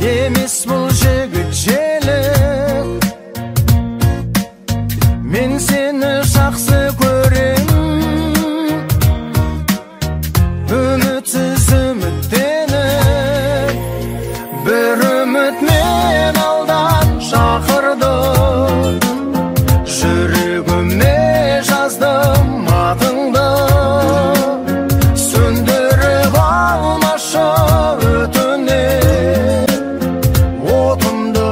Emis bul jigit jelek. Men seni жақсы көрем. Үмітсіз үміттеніп, бір үміт мен алдан шақырды. Жүрегіме жаздым атыңды, сөндіріп алмашы өтінем отымды.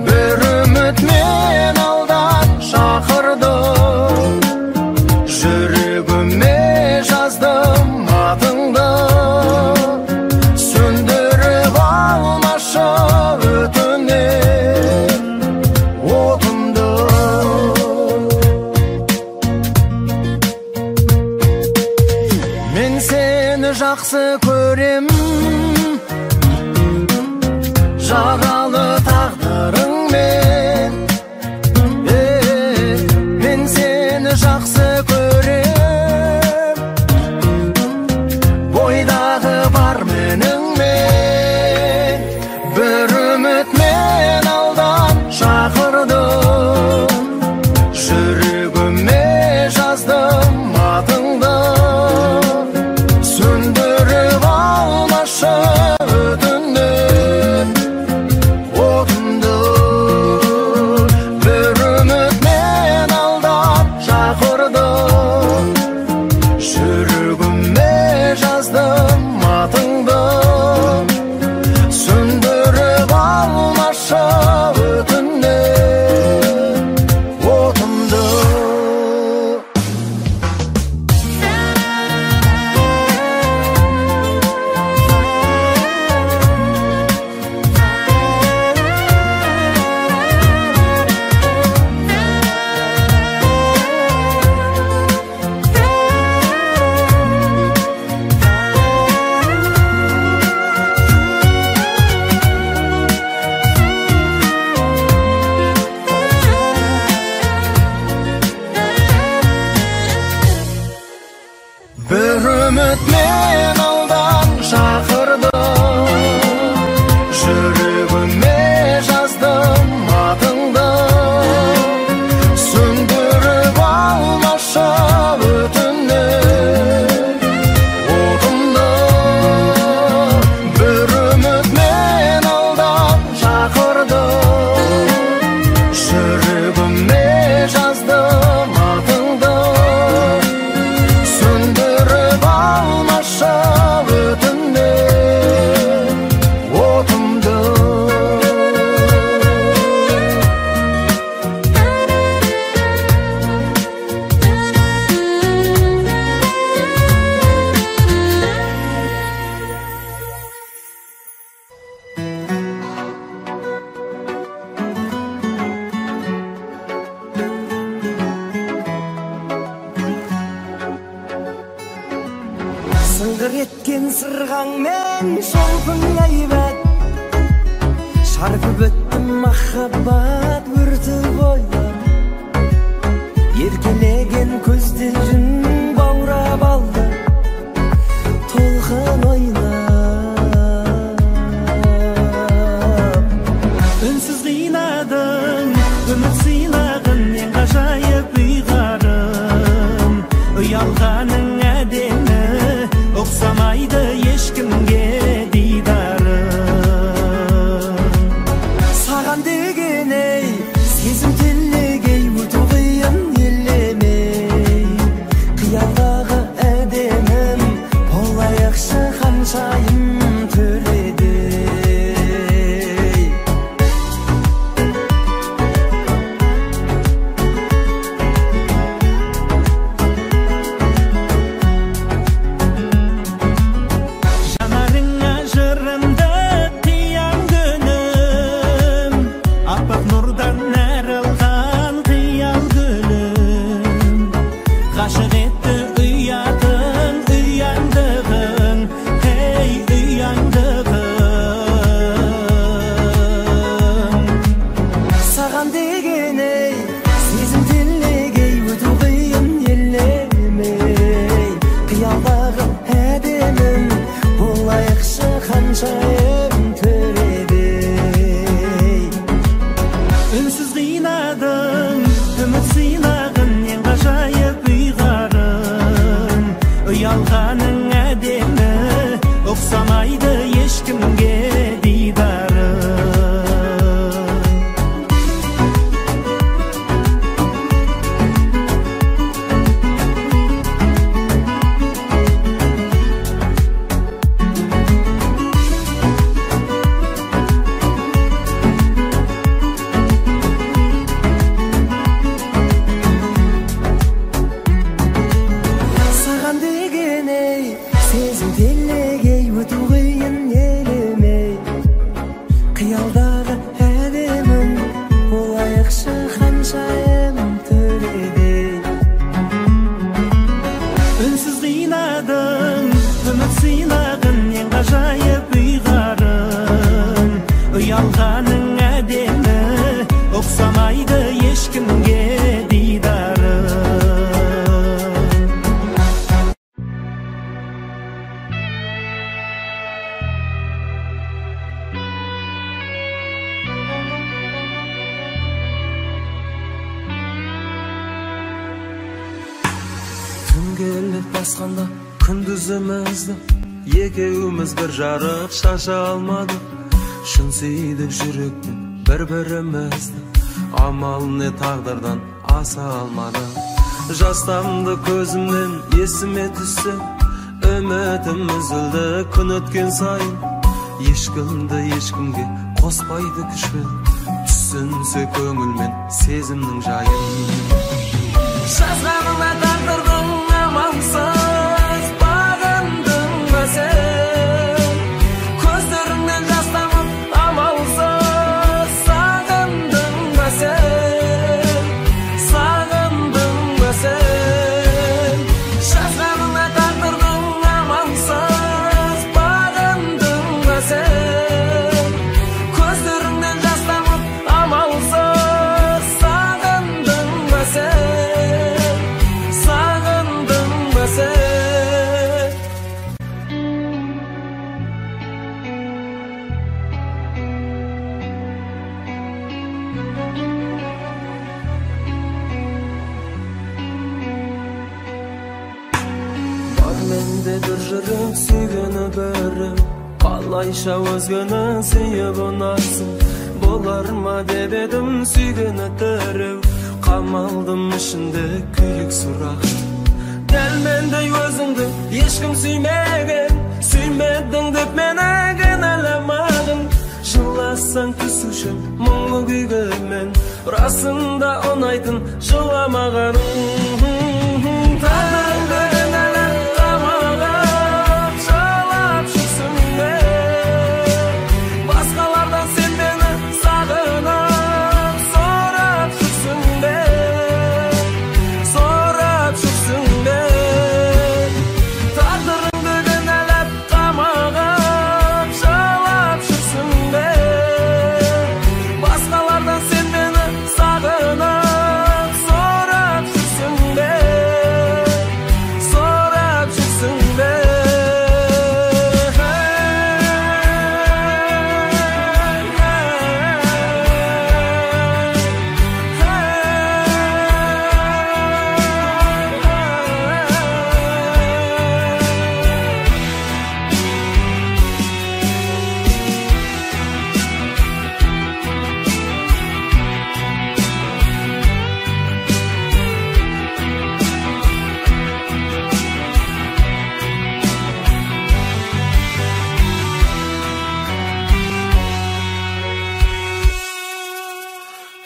Bir ümit men aldan şakırdı, yüreğime yazdım adыңды, söndürüp almaşı ötünем otымды. Men seni жақсы көрем, жаралы тағдырыңмен. Men seni жақсы көрем, бойдағы бар меніңмен. Bir үміт мен алдан шақырды, жүрегіме жаздым атыңды, сөндіріп алмашы өтінем отымды. Bir ümit men aldan şakırdı, yüreğime yazdım adыңды, söndürüp almaşı ötünем otымды. Bir ümit men aldan şakırdı, yüreğime yazdım adыңды, söndürüp almaşı ötünem otымды. Bir ümit men aldan şakırdı, yüreğime yazdım adыңды, söndürüp almaşı ötünem otımdı. Сыңғыр еткен сырғаңмен шолпың әйбәт, шарпып өттім махаббат өрті бойлап. Еркелеген көздерін баурап алды, толқын ойнап. Үнсіз қинадың, үміт сыйлағын, ең ғажайып ұйғарым. Ұялғаның әдемі, ұқсамайды ешкімге дидарым. Саған дегенім басқанда күндізімізді, екеуміз бір жарық шаша алмадық. Шын сүйдік жүрекпен бір-бірімізді, амал не тағдырдан аса алмадық. Жастамды көзімнен есіме түссе, үмітім үзілді күн өткен сайын. Ешкімді ешкімге қоспайды күшпен, түсінсе көңілмен сезімнің жайын. Жазғаныма тағдырдың амалсыз бағындың ба сен? Көздеріңнен жас тамып амалсыз сағындың ба сен? Сағындың ба сен? Жазғаныма тағдырдың амалсыз бағындың ба сен? Көздеріңнен жас тамып амалсыз сағындың ба сен? Сағындың ба сен? Бар менде бір жүрек сүйгені бірі, қалайша өзгені сүйіп ұнарсың. Болар ма деп едім сүйгені тіреу, қамалдым ішінде күйік сұрақ. Дәл мендей өзіңді ешкім сүймеген, сүймедің деп мені кінәламадың. Жыласаң түсуші мұңлы күйгімен, расында ұнайтын жыламағаның. Тағдырыңды кінәлап қамалап жылап жүрсің бе? Басқалардан сен мені сағынып сорап жүрсің бе? Сорап жүрсің бе? Тағдырыңды кінәлап қамалап жылап жүрсің бе? Басқалардан сен мені сағынып сорап жүрсің бе? Сорап жүрсің бе?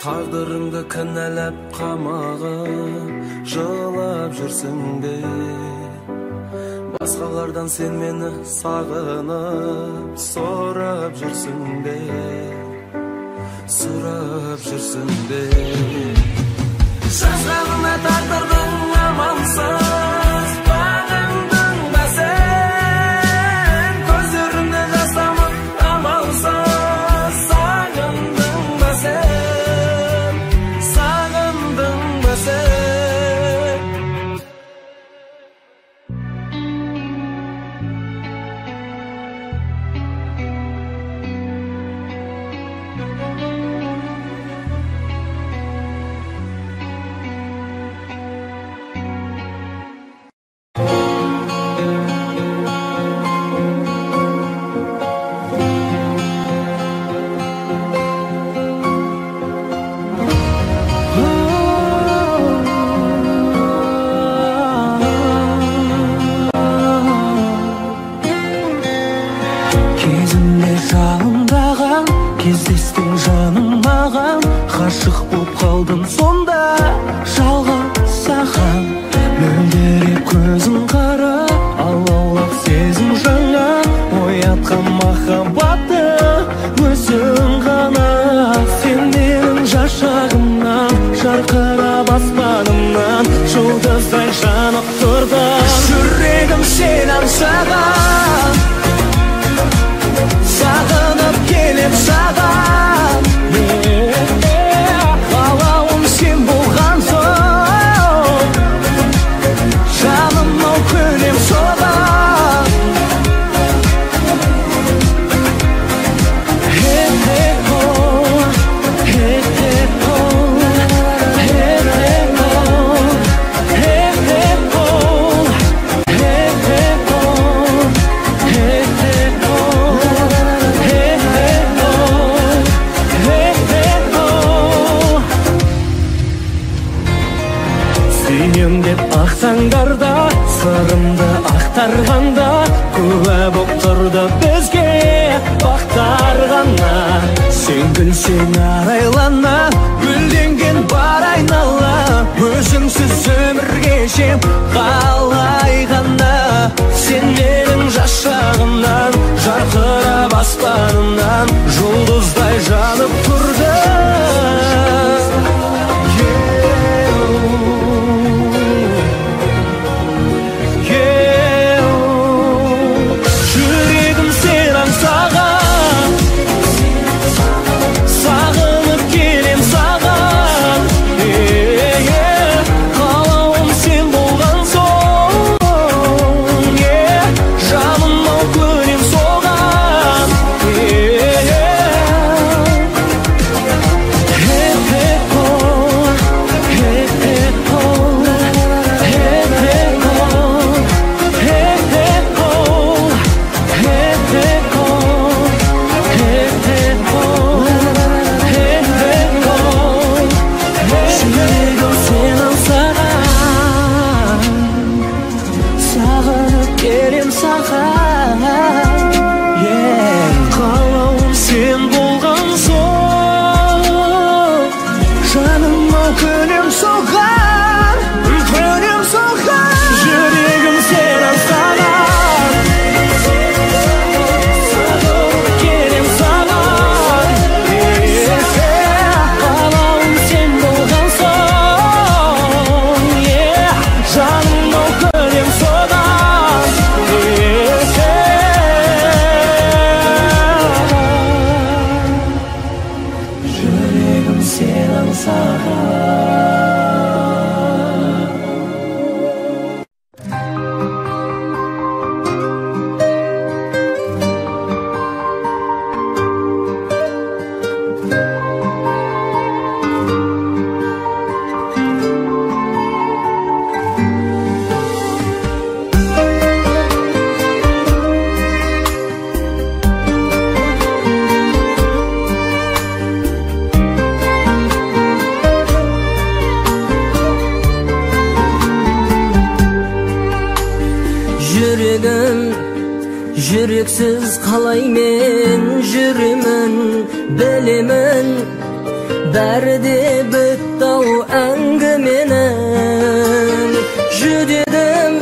Тағдырыңды кінәлап қамағып жылап жүрсің бе? Басқалардан сен мені сағынып сорап жүрсің бе? Сорап жүрсің бе? Жазғаныма тағдырдың амалсыз бағындың ба сен? Көздеріңнен жас тамып амалсыз сағындың ба сен? Сағындың ба сен? Кезімде жалындаған, кездестің жаным маған, ғашық боп қалдым сонда жалғыз саған. Мөлдіреп көзің қара, алаулап сезім жаңа, оятқан махаббатты өзің ғана. Сен менің жашағымнан, жарқырап аспанымнан, жұлдыздай жанып тұрдың. Жүрегім сен аңсаған, сағынып келем саған. Қалауым сен болған соң, жаным ау күн Сырымды ақтарғанда куә боп тұрды бізге бақтар ғана. Сен күлсең арайлана, гүлденген бар айнала, өзіңсіз өмір кешем қалай ғана. Сен менің жас шағымнан, жарқырап аспанымнан, жұлдыздай жанып тұрды. Жүрегім сен аңсаған, сағынып келем саған. Қалауым сен болған соң, жаным-ау көнем соған. Жүрегім сен аңсаған, сағынып келем саған. Қалауым сен болған соң, жаным-ау көнем соған, көнем соған. Жүрегім сен аңсаған, сағынып келем саған. Қалауым сен болған соң, жаным-ау көнем соған. Жүрегім сен аңсаған. Жүрегім жүрексіз қалай мен жүремін, білемін бәрі де бітті-ау әңгіменің. Жүдедім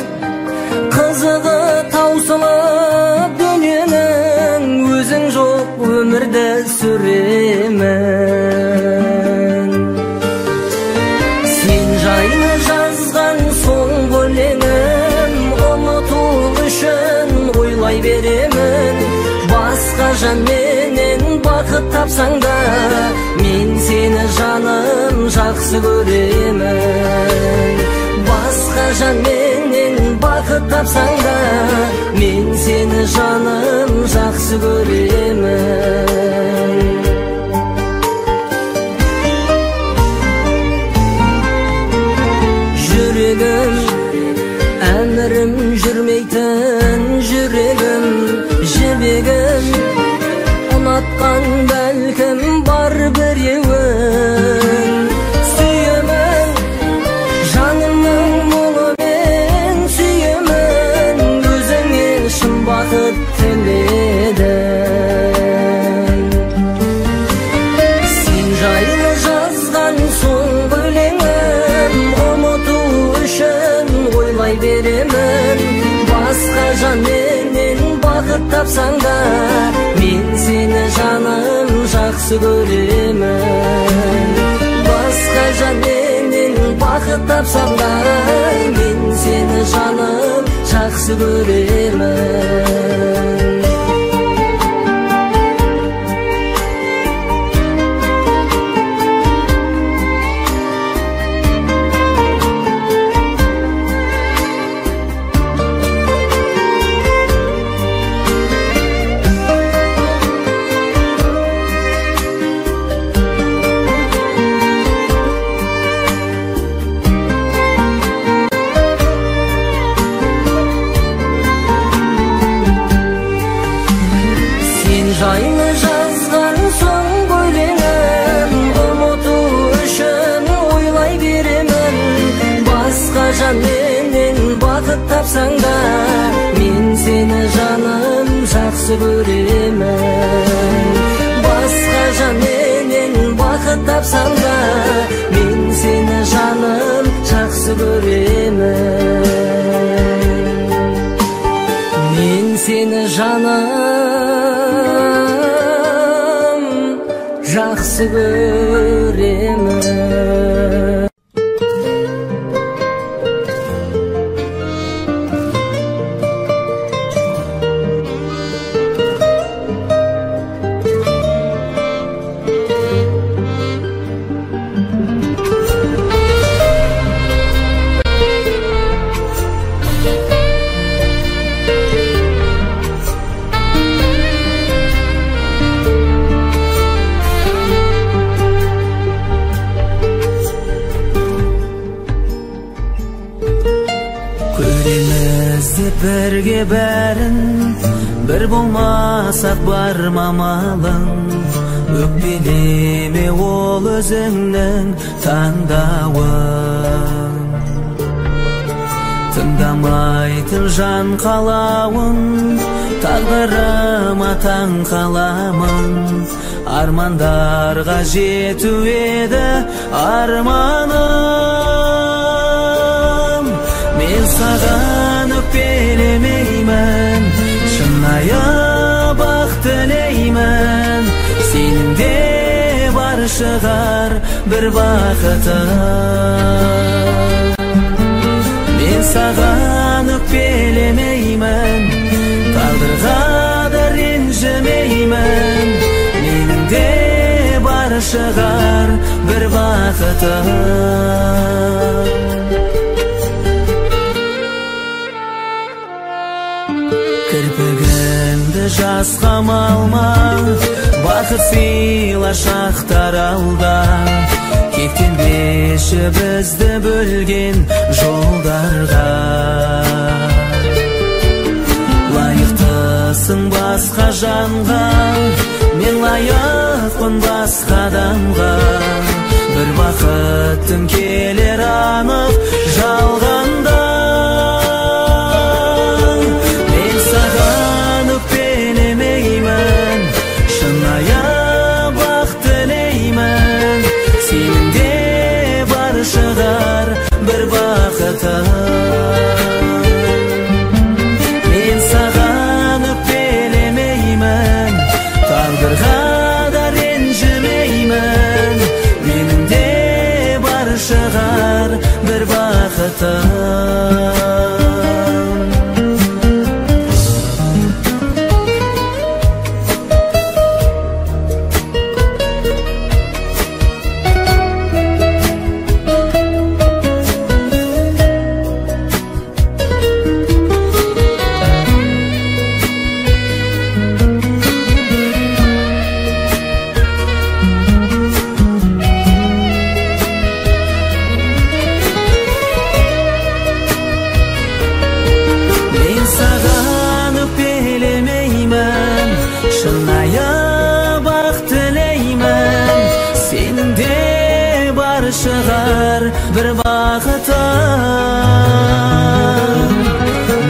қызығы таусылып дүниенің, өзің жоқ өмірді сүремін. Сен жайлы жазған соңғы өлеңім, ұмыту үшін ойлай беремін. Басқа жанменен бақыт тапсаң да, мен сені жаным жақсы көремін. Басқа жанменен бақыт тапсаң да, мен сені жаным жақсы көремін. Жүрегім әмірім жүрмейтін, жүрегім жібегім, ұнатқан бәлкім бар біреуін. Сүйемін жанымның мұңымен, сүйемін өзіңе шын бақыт тіледім. Сен жайлы жазған соңғы өлеңім, ұмыту үшін ойлай беремін. Басқа жанменен бақыт тапсаң да, мен сені жаным жақсы көремін. Басқа жанменен бақыт тапсаң да, мен сені жаным жақсы көремін. жақсы көремін. Басқа жан менен бақыт тапсам да, мен сені жаным жақсы көремін. Мен сені жаным жақсы көремін. Бірге бәрін, бір болмасақ бар мамалың. Өкпелеме ол өзіңнің таңдауың. Тыңдамайтын жан қалауын, тағдырыма таң қаламын. Армандарға жету еді арманым. Мен саған өкпелемеймін, шынайы бақ тілеймін. Сенің де бар шығар бір бақытың. Мен саған өкпелемеймін, тағдырға да ренжімеймін. Менің де бар шығар бір бақытың. Кірпігіңді жасқа малма, бақыт сыйла шақтар алда. Кектенбеші бізді бөлген жолдарға. Лайықтысың басқа жанға, мен лайықпын басқа адамға. Бір бақыттың келер анық жалғанда. Шығар бір бақытың. Мен саған өкпелемеймін, тағдырға да ренжімеймін. Менің де бар шығар бір бақытың. Шығар бір бақытың.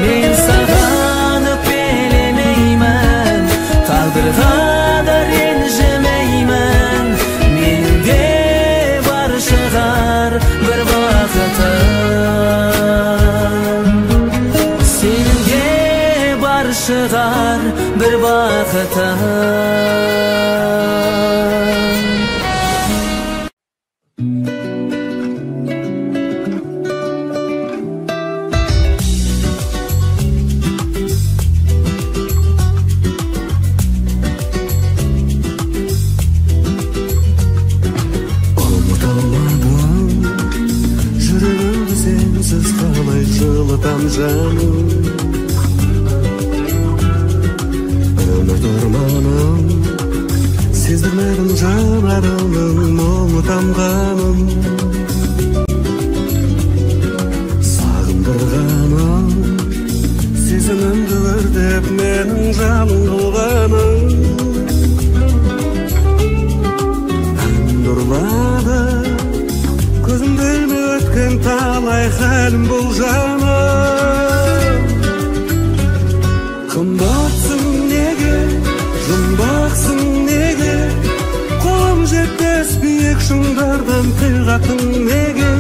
Мен саған өкпелемеймін, тағдырға да ренжімеймін. Менде бар шығар бір бақытың. Сенде бар шығар бір бақытың. Өмір тұрманым, сездірмедім жанарымның мұңы тамғанын. Сағындырғаным, сезімімді өртеп менің жаным қылғаным. Әнімді ұрлады, көзім білмей өткен талай хәлім бұл жаным. Қымбатсың неге kıygatın nege,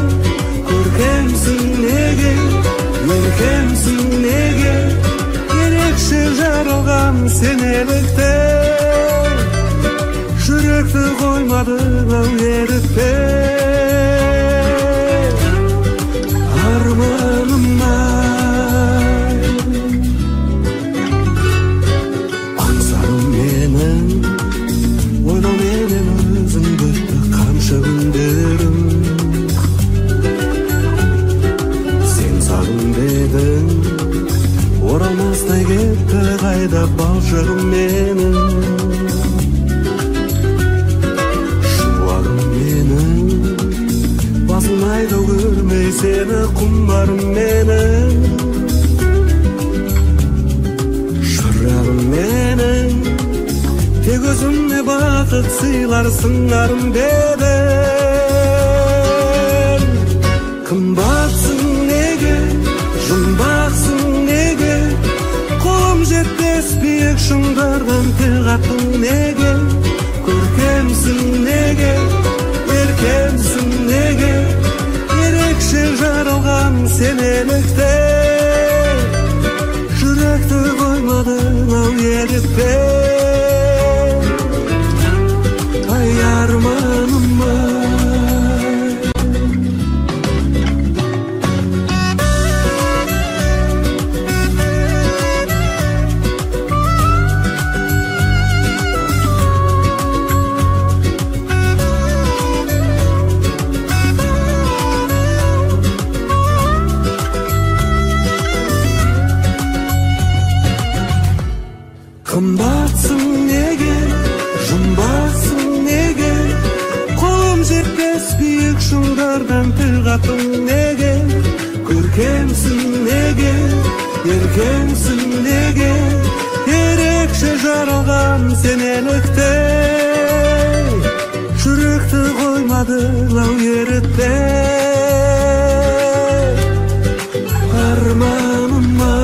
görkemsin nege, görkemsin nege, gerekse jarılgan senelikte, yürekti koymadın av yerikte, armanımda ansarım menin, oyla menin özün böttü kança günderim. Sen sağın dedin, oramazday ketті қайда балшығым менің, шуағым менің, басын айдау көрмей сені құмарым менің, шырағым менің, тек өзіме бақыт сыйларсың арым бебем. Қымбатсың неге, жұмбақсың неге, қолым жетпес биік шыңдардан күйғаттың неге, көркемсің неге, еркемсің неге, ерекше жарылған сенелікте, жүректі қоймадың ау ерікте, ай арманым ай. Қымбатсың неге, жұмбақсың неге, қолым жетпес биік шыңдардан тіл қатың неге, көркемсің неге, еркемсің неге, ерекше жарылған сенелікте, жүректі қоймадың ау ерітте, арманым ай.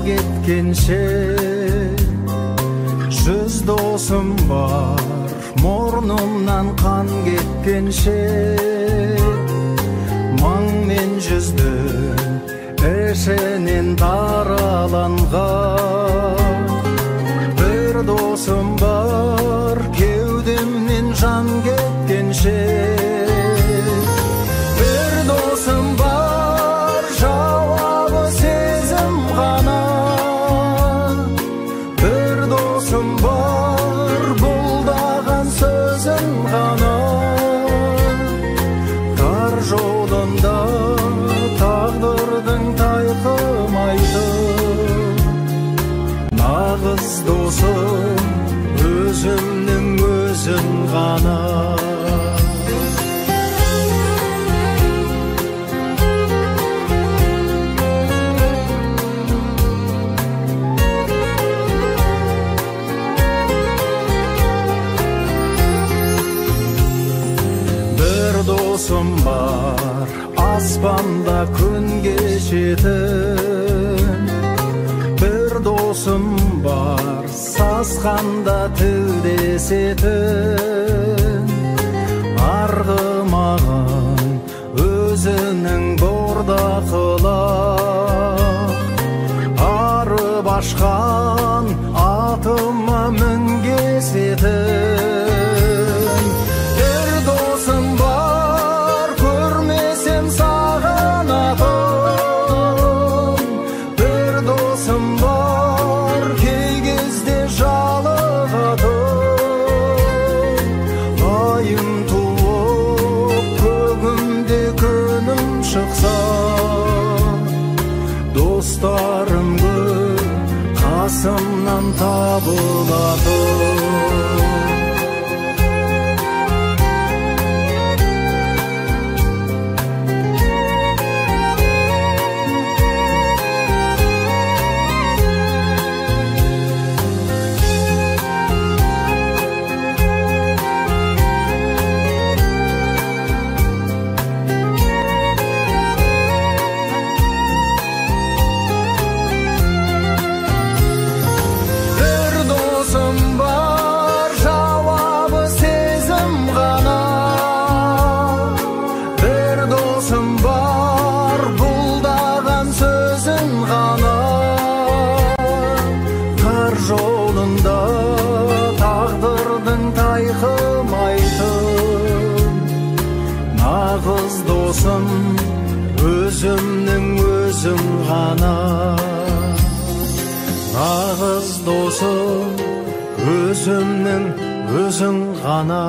кеткенше, жүз досым бар, мұрнымнан қан кеткенше, мың мен жүздің ішінен дараланған. Бір досым бар, кеудемнен жан кеткенше, бір досым бар, жауабы сезім ғана. Бір досым бар, бұлдаған сөзім ғана. Тар жолында тағдырдың тайқымайды, нағыз досым өзімнің өзің ғана. Бір досым бар, аспанда күн кешетін. Бір досым бар, сасқанда тілдесетін. Арғымағын өзінің бордақылап, арып ашқан атыма мінгесетін. Бір досым бар, көрмесем сағынатын. Бір досым бар, кей кезде жалығатын. Айым туып, көгімде күнім шықса, достарым көп, қасымнан табылатын. Нағыз досым өзімнің өзім ғана. Нағыз досым өзімнің өзің ғана.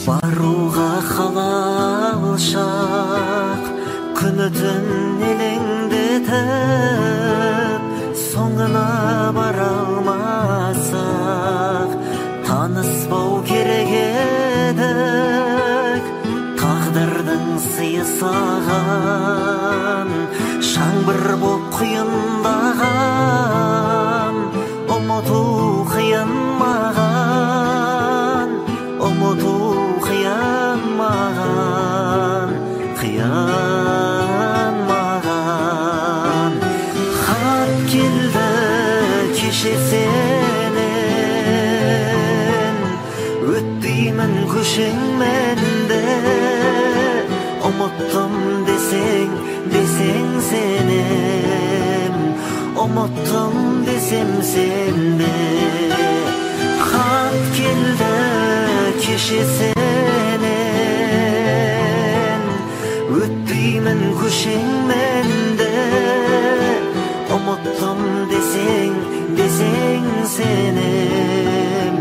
Баруға қалалшақ, күні түн елеңдетіп, соңына бара алмасақ, таныспау керек едік. Тағдырдың сыйы саған, жаңбыр боп құйындаған, ұмыту қиын маған, ұмыту қиян маған, қиян маған. Хат келді кеше сенен, өтпеймін көшеңмен де. Ұмыттым десең сенем, ұмыттым десем сенде. Хат келді кеше сенен, өтпеймін көшеңмен де. Ұмыттым десең сенем,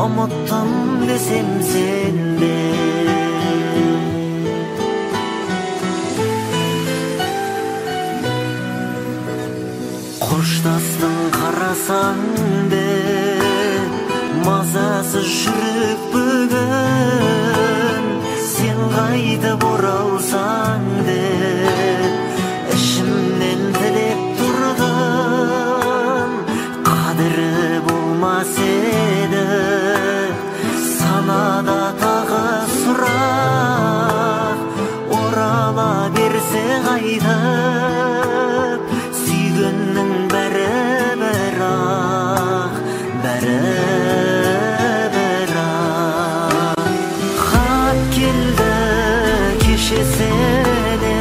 Umuttum desem sende. Koştasın karasan de mazasız жүрек бүгін sen қайда боралсаң de ішімнен тілеп тұрдым қадірі болмас еді санада тағы сұрақ орала берсе қайтып сүйгеннің бәрі бірақ хат келді кеше сенен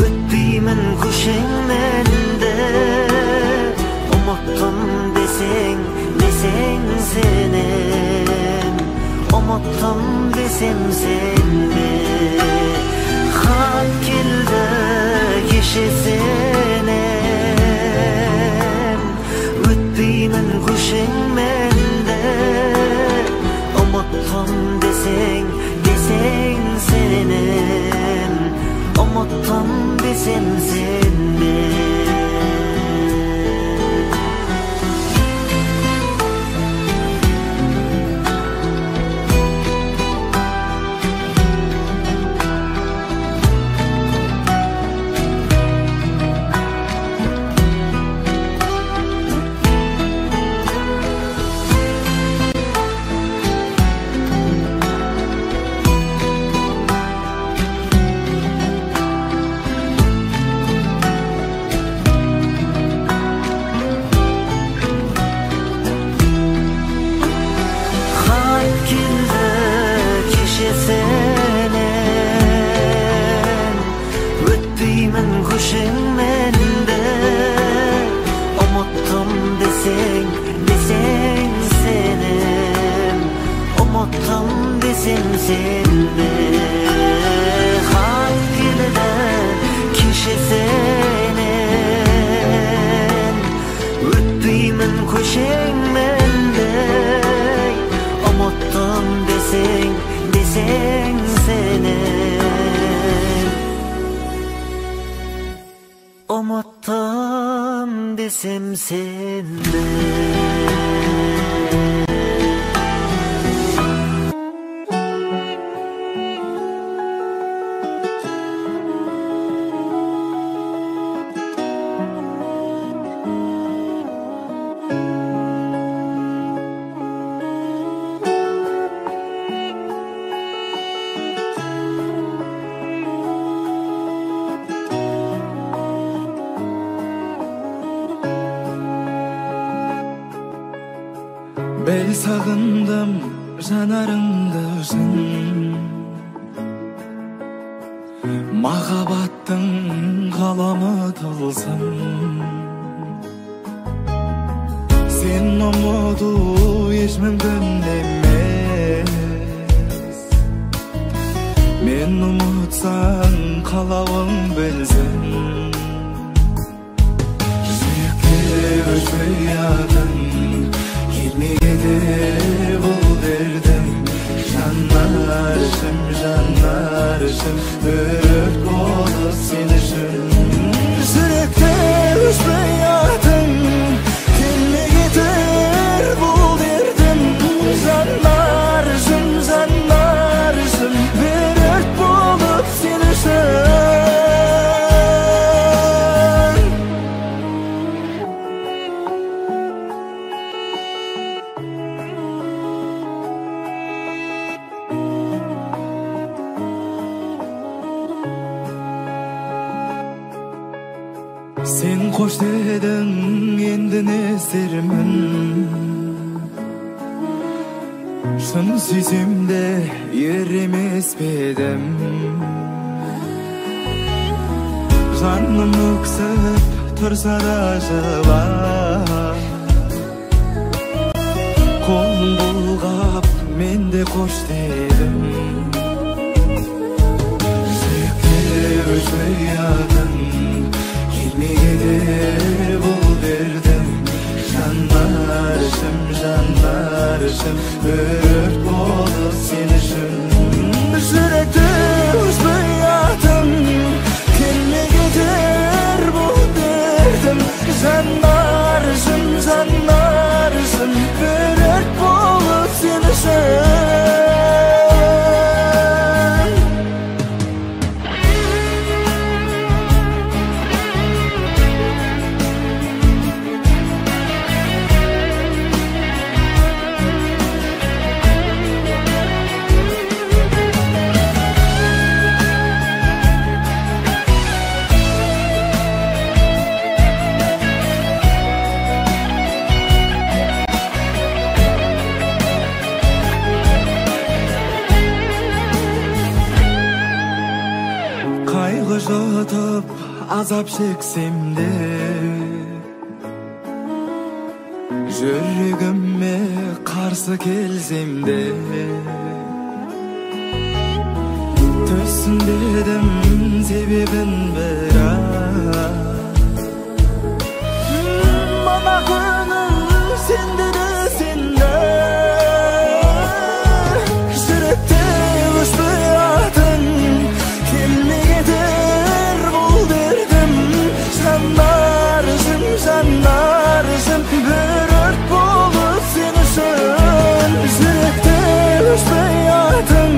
өтпеймін көшеңмен де ұмыттым desең сенен ұмыттым desem сенде хат келді кеше сенен өтпеймін көшеңмен де ұмыттым desең сенен ұмыттым desem сенде. Umuttum desem sende. Bel sağındım жанарыңды ышын махаббаттың қаламы тылсым сен ұмыту еш мүмкін емес мен ұмытсаң қалауың білсін жүректе өшпей ятын келмейді бұл дертім жанарышым өрт болып сен үшін жүректе өшпей ятын келмейді бұл дертім жанарышым өрт болып сен үшін. Sen qo'sh deding, endi ne isтермін шын сүйсем де ер емес пе едім жаным өксіп тұрса да жылап қолын бұлғап мен де қош дедім жүректе өшпей ятын келмейді бұл дертім жанар жанарышым өрт болып сен үшін жүректі ұшпаятым келмей кетер бұл дертім жанарышым жанарышым өрт болып сен үшін Жатып азап шексем де жүрегіме қарсы келсем де түсінбедім себебін бірақ мына күнім сенде де сенде жүректе өшпей атын келмей кетер бұл дертім жанарышым жанарышым бір өрт болып сен үшін жүректе өшпей атын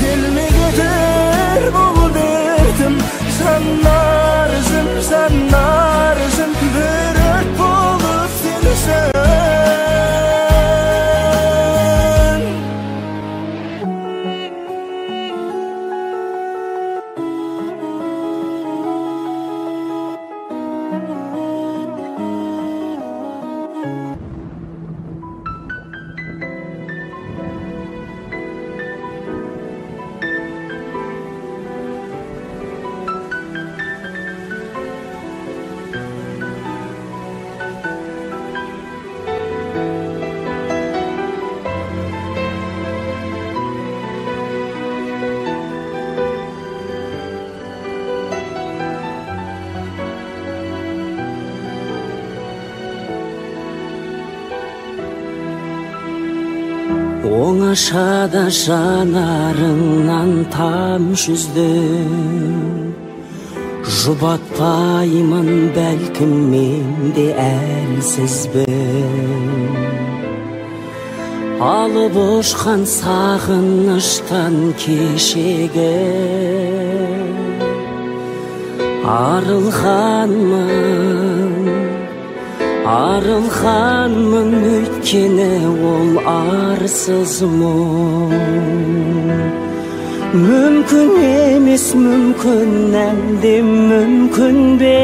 келмей кетер бұл дертім жанарышым жанарышым бір өрт болып сен үшін Оңашада жанарыңнан тамшы үздім жұбатпаймын бәлкім мен де әлсізбін алып ұшқан сағыныштан кешегі арылғанмын өйткені ол арсыз мұң мүмкін емес мүмкін әлде мүмкін бе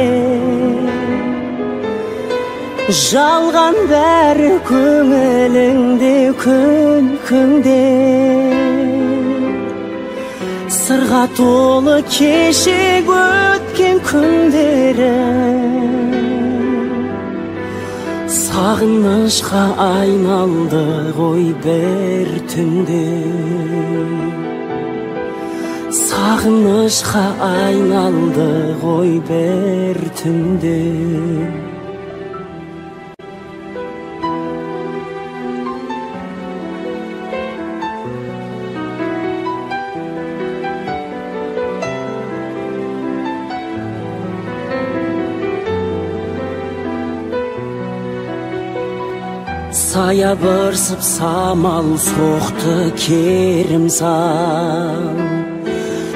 жалған бәрі көңіліңде күлкіңде сырға толы кешек өткен күндері сағынышқа айналды ғой бір түнде сағынышқа айналды ғой бір түнде Саябырсып самал соқты керімсал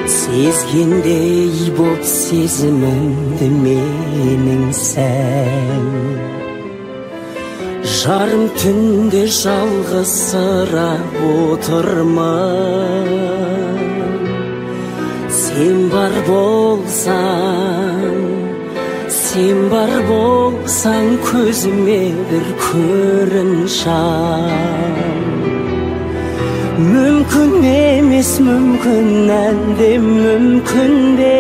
сезгендей боп сезімімді менің сәл жарым түнде жалғызсырап отырмын сен бар болсаң көзіме бір көрініш мүмкін емес мүмкін әлде мүмкін бе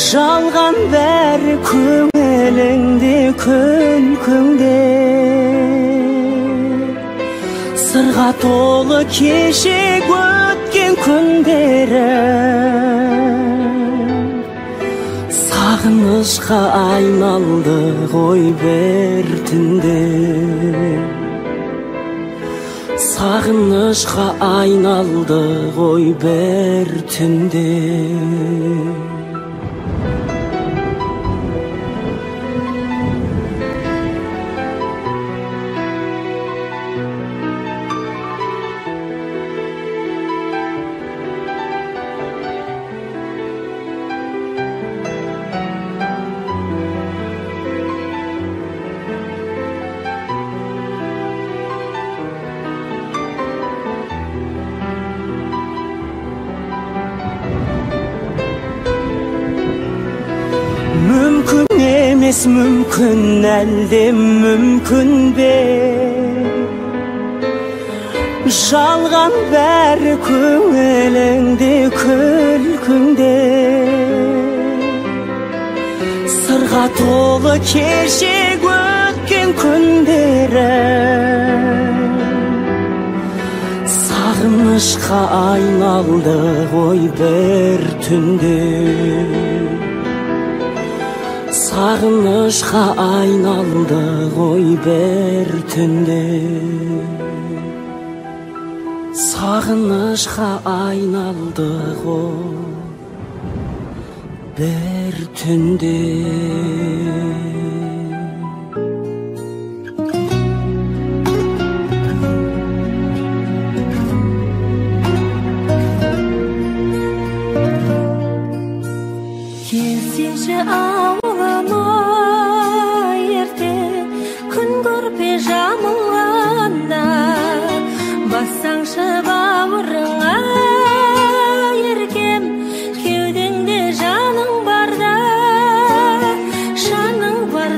жалған бәрі көңіліңде күлкіңде сырға толы кешек өткен күндері Sağınışqa aynaldı qoy bir tünde. Sağınışqa aynaldı qoy bir tünde. Mümkün emes, mümkün elde mümkün be. Жалған бәрі көңіліңде күлкіңде. Сырға толы кешек өткен күндері. Сағынышқа айналды ғой бір түнде. Sağınışqa aynaldı qoy bir tünde. Sağınışqa aynaldı qoy bir tünde. Келсеңші ауылыма ерте, күн көрпе жамылғанда, бассаңшы бауырыңа еркем, кеудеңде жаның барда, жаның барда.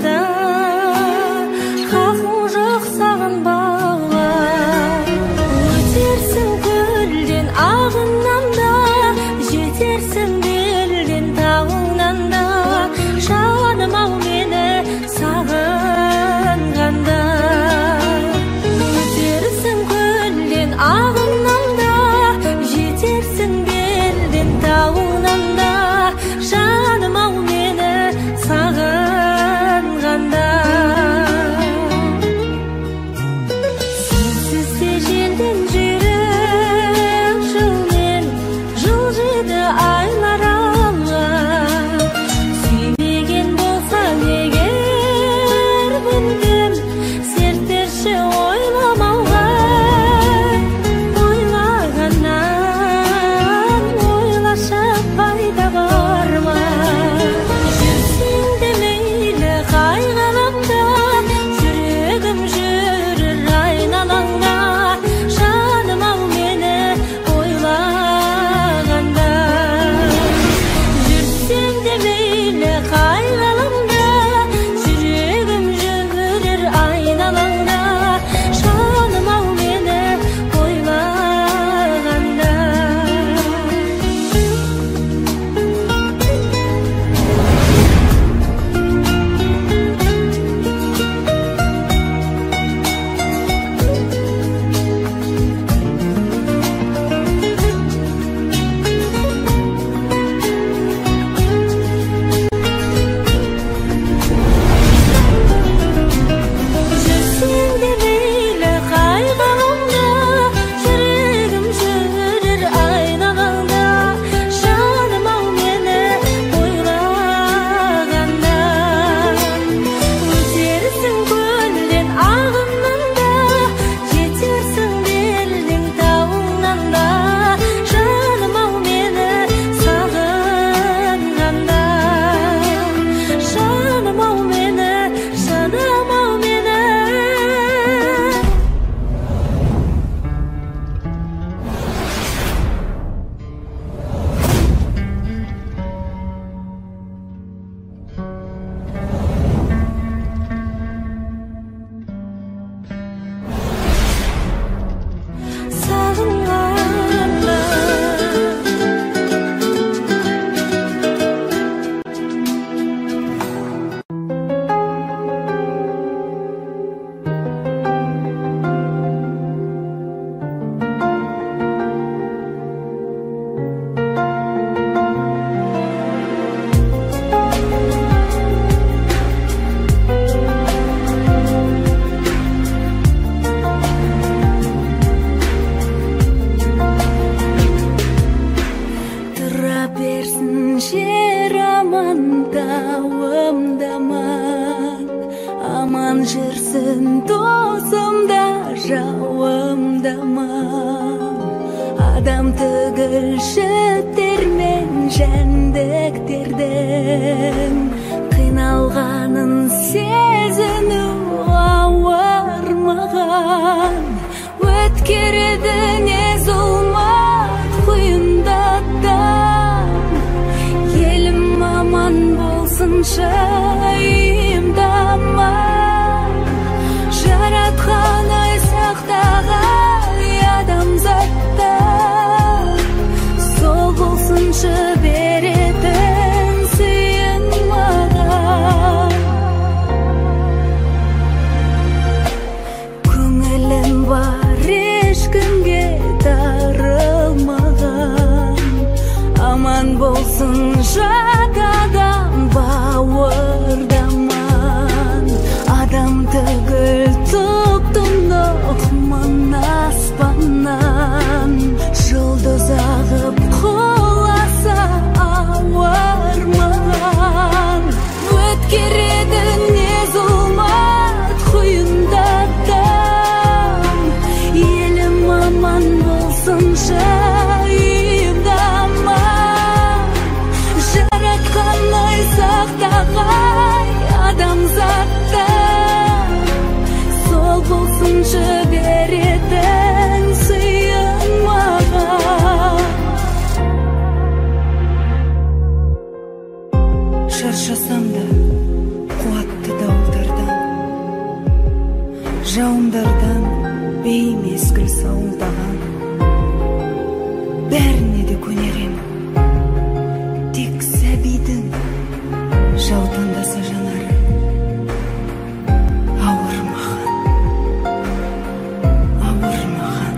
жауымдаман адам түгіл шөптер мен жәндіктердің қиналғанын сезіну ауыр маған өткереді не зұлмат құйындаттан елім аман болсыншы үйімдаман жаратқан ай сақтаған адамзаттан сол болсыншы беретін сыйын маған көңілім бар ешкімге дарылмаған аман болсын жат адам бауырдаман адам түгіл тұп-тұнық мың аспаннан жұлдыз ағып құласа ауыр маған өткереді не зұлмат құйындаттан елім аман болсыншы үйімдаман жаратқан ай сақтаған адамзаттан сол болсыншы беретін сыйын маған шаршасам да қуатты дауылдардан жауындардан беймезгіл сауылдаған бәріне де көнерем тек сәбидің жаутаңдаса жанары ауыр маған ауыр маған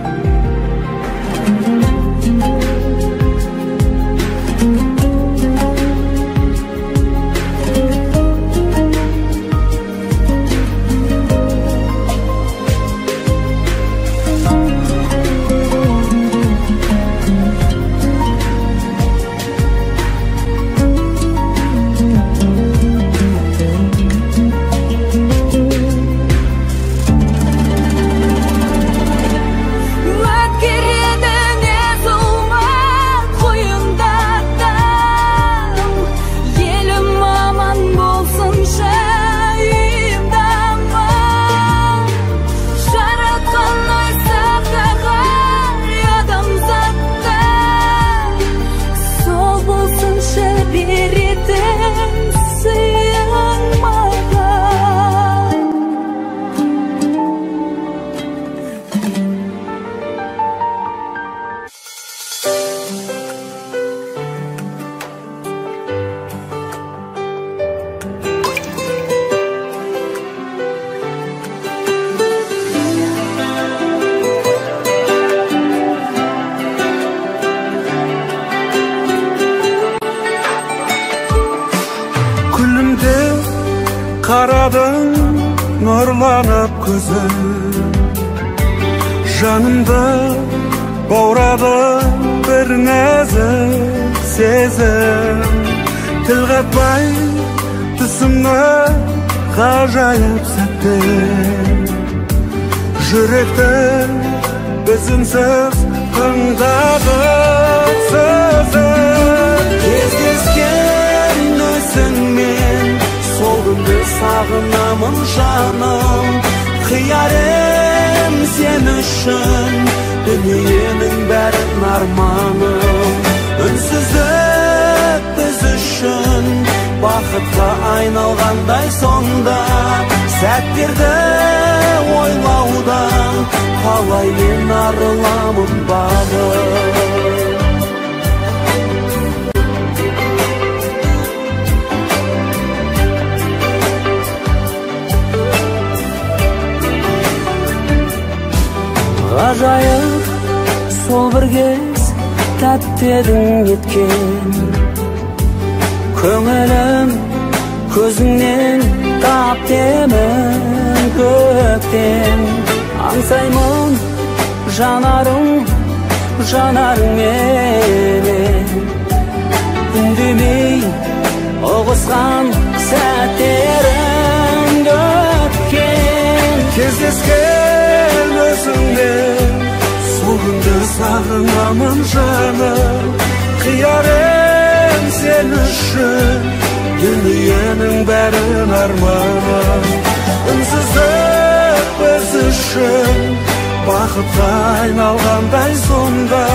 Qaradın nurlanıp gözüm Janımda boğradı bir nezir sezim Til katmay tüsümne gajayip settim Yürekte bizimsiz tındadık sözüm Kezdesken özün men Solgumdu sağınamın canım Hıyarım sen üçün Dünyenin bärin armanım Ünsüzlük biz üçün Bakıtla aynalganday sonda Sәттерді ойлаудан Қалай мен арыламын бағым Ғажайып сол бір кез тәтті едің еткен Көңілім көзіңнен таптемін көктен Аңсаймын жанарыңменен Үндемей ұғысқан сәттерің өткен Кездескен өзі sağınamın canım. Kıyarım sen üçün, dünyanın bärin armanım. Ünsüzlük biz üçün, bakıtga aynalganday sonda.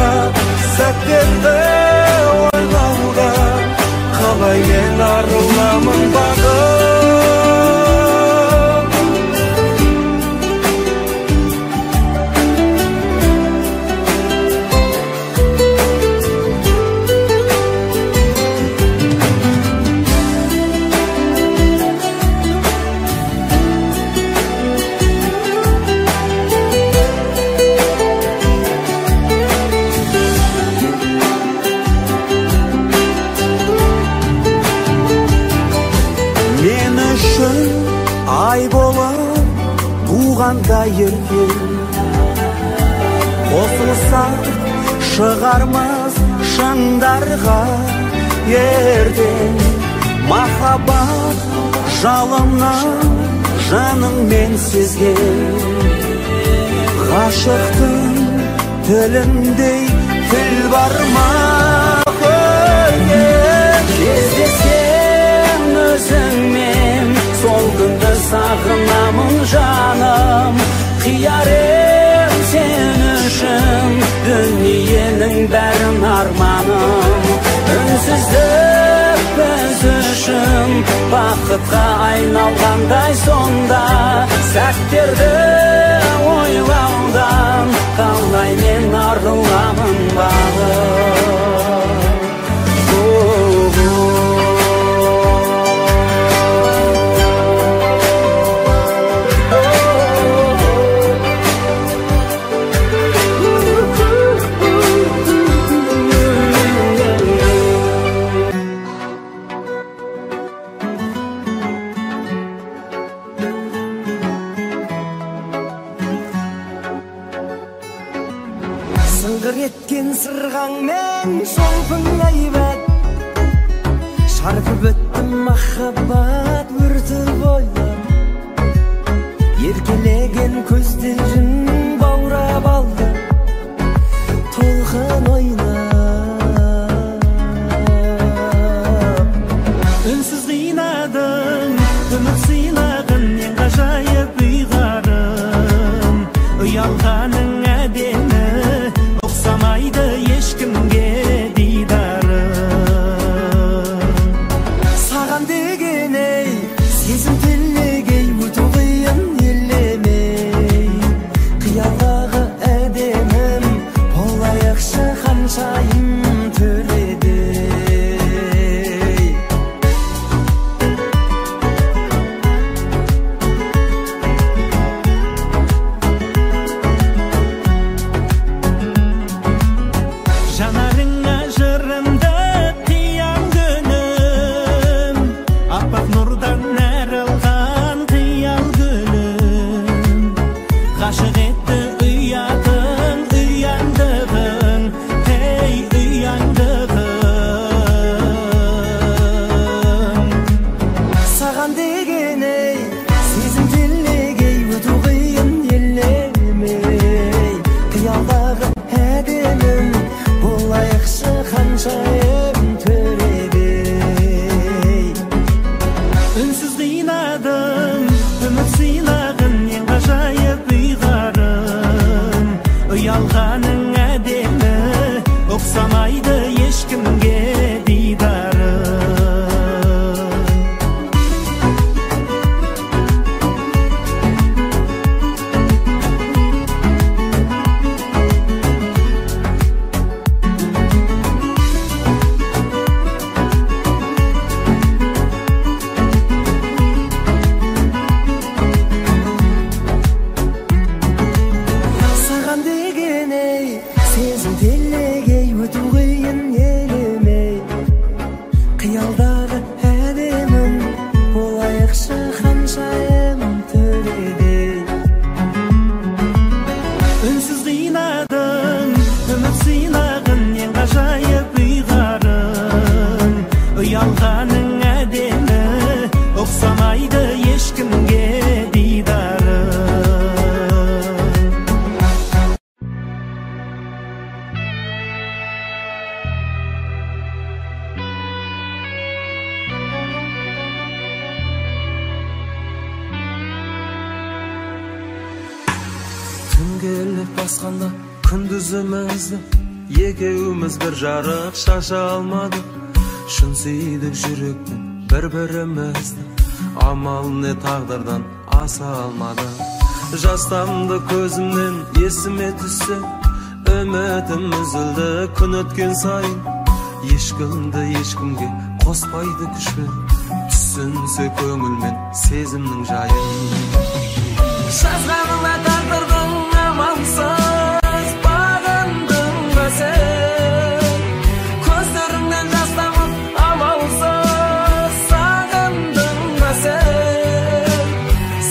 Sәттерде ойлауда, қалай мен арыламын бағым. Ay болып туғандай еркен, қосылсақ шығармыз шыңдарға ертең. Махаббат жалыннан жаныңмен сезген, ғашықтың тіліндей тіл бар ма көрген. Кездесем өзіңмен, сол күнді сағынамын жаным. Қиярым сен үшін, дүниенің бәрін арманым. Үнсіздік біз үшін, бақытқа айналғандай сонда. Сәттерді ойлаудан, қалай мен арыламын бағым. Сыңғыр еткен сырғаңмен шолпың әйбат, шарпып өттім махаббат өрті бойлап. Еркелеген көздерін баурап алды, толқын ойнап. Үнсіз қинадың, үміт сыйлағын, ең ғажайып ұйғарым. Ұялғаның әдемі, ұқсамайды ешкімге дидарым. Саған деген ей, сезім тілегей, өту қиын елемей. Қиялдағы әдемім, болайықшы ханшайым төледей. Жанарыңа жырымды қиян күнім, аппақ нұрдан нәрілған қиял гүлім. Ғашық етті ұятың, ұяндығың, ей ұяндығың. Саған деген ей, сезім тілегей, өту қиын елемей. Қиялдағы әдемім, болайықшы ханшайым төледей. Үнсіз қинадың, үміт сыйлағын, ең ғажайып ұйғарым. Ұялғаның әдемі, ұқсамайды ешкімге дидарым. Саған деген ей, сезім тілегей, өту қиын елемей. басқанда күндізімізді екеуміз бір жарық шаша алмадық. Шын сүйдік жүректен бір-бірімізді, амал не тағдырдан аса алмадық. Жастамды көзімнен есіме түссе, үмітім үзілді күн өткен сайын. Ешкімді ешкімге қоспайды күшпен, түсінсе көңілмен сезімнің жайын. Жазғаныңа тағдырдың амалсыз бағындың ба сен, көздеріңнен жас тамып амалсыз сағындың ба сен,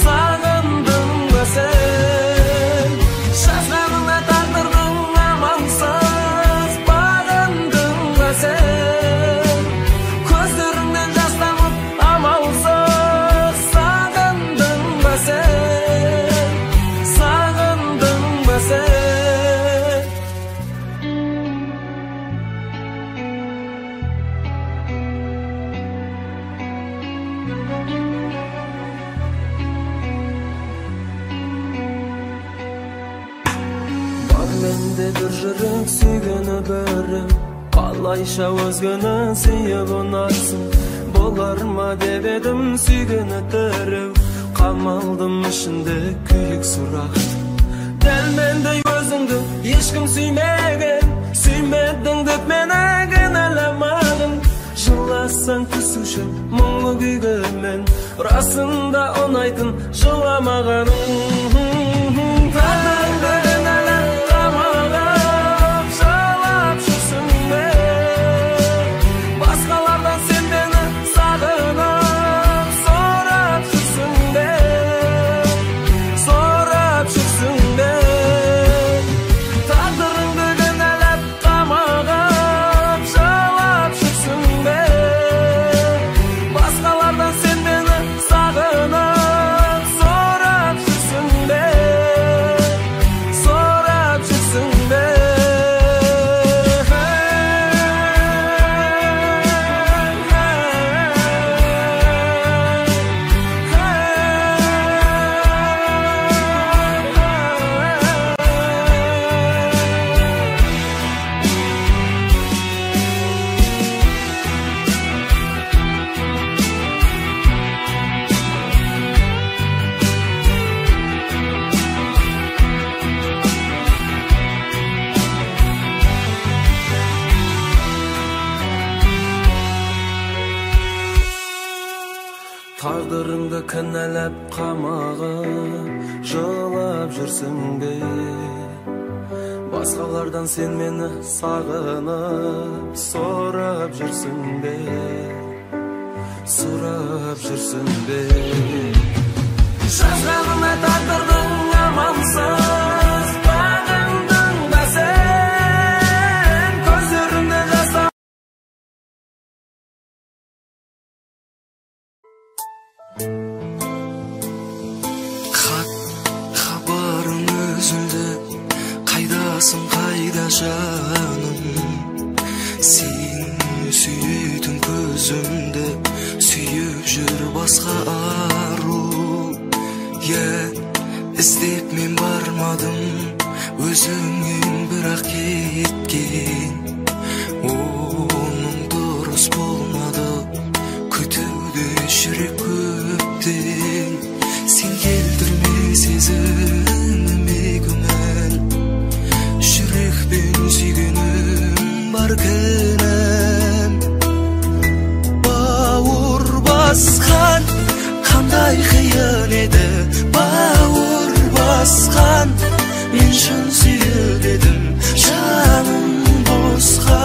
сағындың ба сен. Жазғаныңа тағдырдың амалсыз бағындың ба сен, көздеріңнен жас тамып амалсыз сағындың ба сен, сағындың ба сен. Бар менде бір жүрек сүйгені бірім, қалайша өзгені сүйіп ұнарсың. Болар ма деп едім сүйгені тіреу, қамалдым ішінде күйік сұрақты. Дәл мендей өзіңді ешкім сүймеген, сүймедің деп мені кінәламадың. Жыласаң түсуші мұңлы күйгімен, расында ұнайтын жыламағаның. Тағдырды кінәлап қамалап жылап жүрсің бе, басқалардан сен мені сағынып сорап жүрсің бе, сорап жүрсің бе. Тағдырыңды кінәлап қамалап жылап жүрсің бе, басқалардан сен мені сағынып сорап жүрсің бе, сорап жүрсің бе. Тағдырыңды кінәлап қамағып жылап жүрсің бе, басқалардан сен мені сағынып сорап жүрсің бе, сорап жүрсің бе. Жазғаныңа тағдырдың амалсыз бағындың ба сен, көздеріңнен жас хабарың үзілді, қайдасың қайда жаным. Сен сүйетін көзімді сүйіп жүр басқа ару. Іздеп мен бармадым, өзіңнен бірақ кеткен. Оның дұрыс болмады, күтуде жүрек көптен. Сен келтірме сезіміме күмән, жүрекпен сүйгенім бар кінәм. Бауыр басқан қандай қиын еді, бауыр басқан мен шын сүйіп едім. Жаным босқа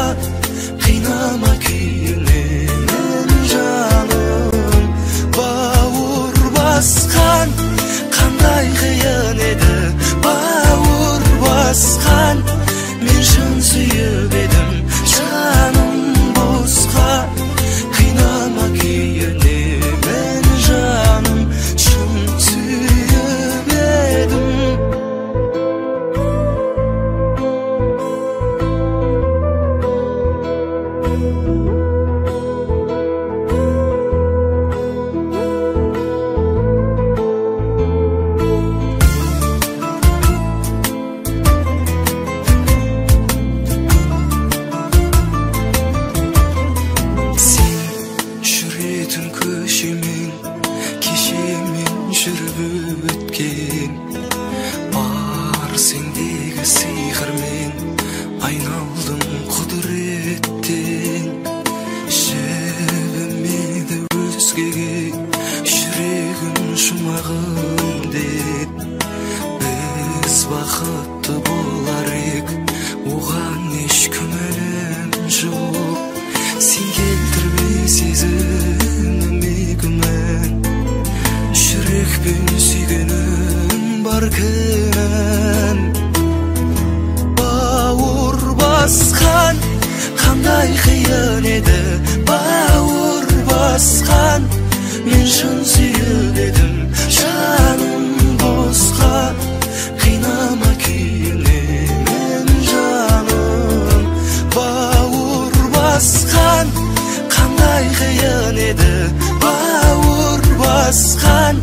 қинама күйіне мен жаным. Бауыр басқан қандай қиын еді, бауыр басқан мен шын сүйіп едім. Жаным босқа қинама күйіне мен жаным шын сүйіп едім. айналдым құдіреттен, жібімеді өзгеге жүрегім жұмағым деп. Біз бақытты болар ек, оған еш күмәнім жоқ. Сен келтірме сезіміме күмән, жүрекпен сүйгенім бар кінән. Бауыр басқан қандай қиын еді, бауыр басқан мен шын сүйіп едім. Жаным босқа қинама күйіне мен жаным. Бауыр басқан қандай қиын еді, бауыр басқан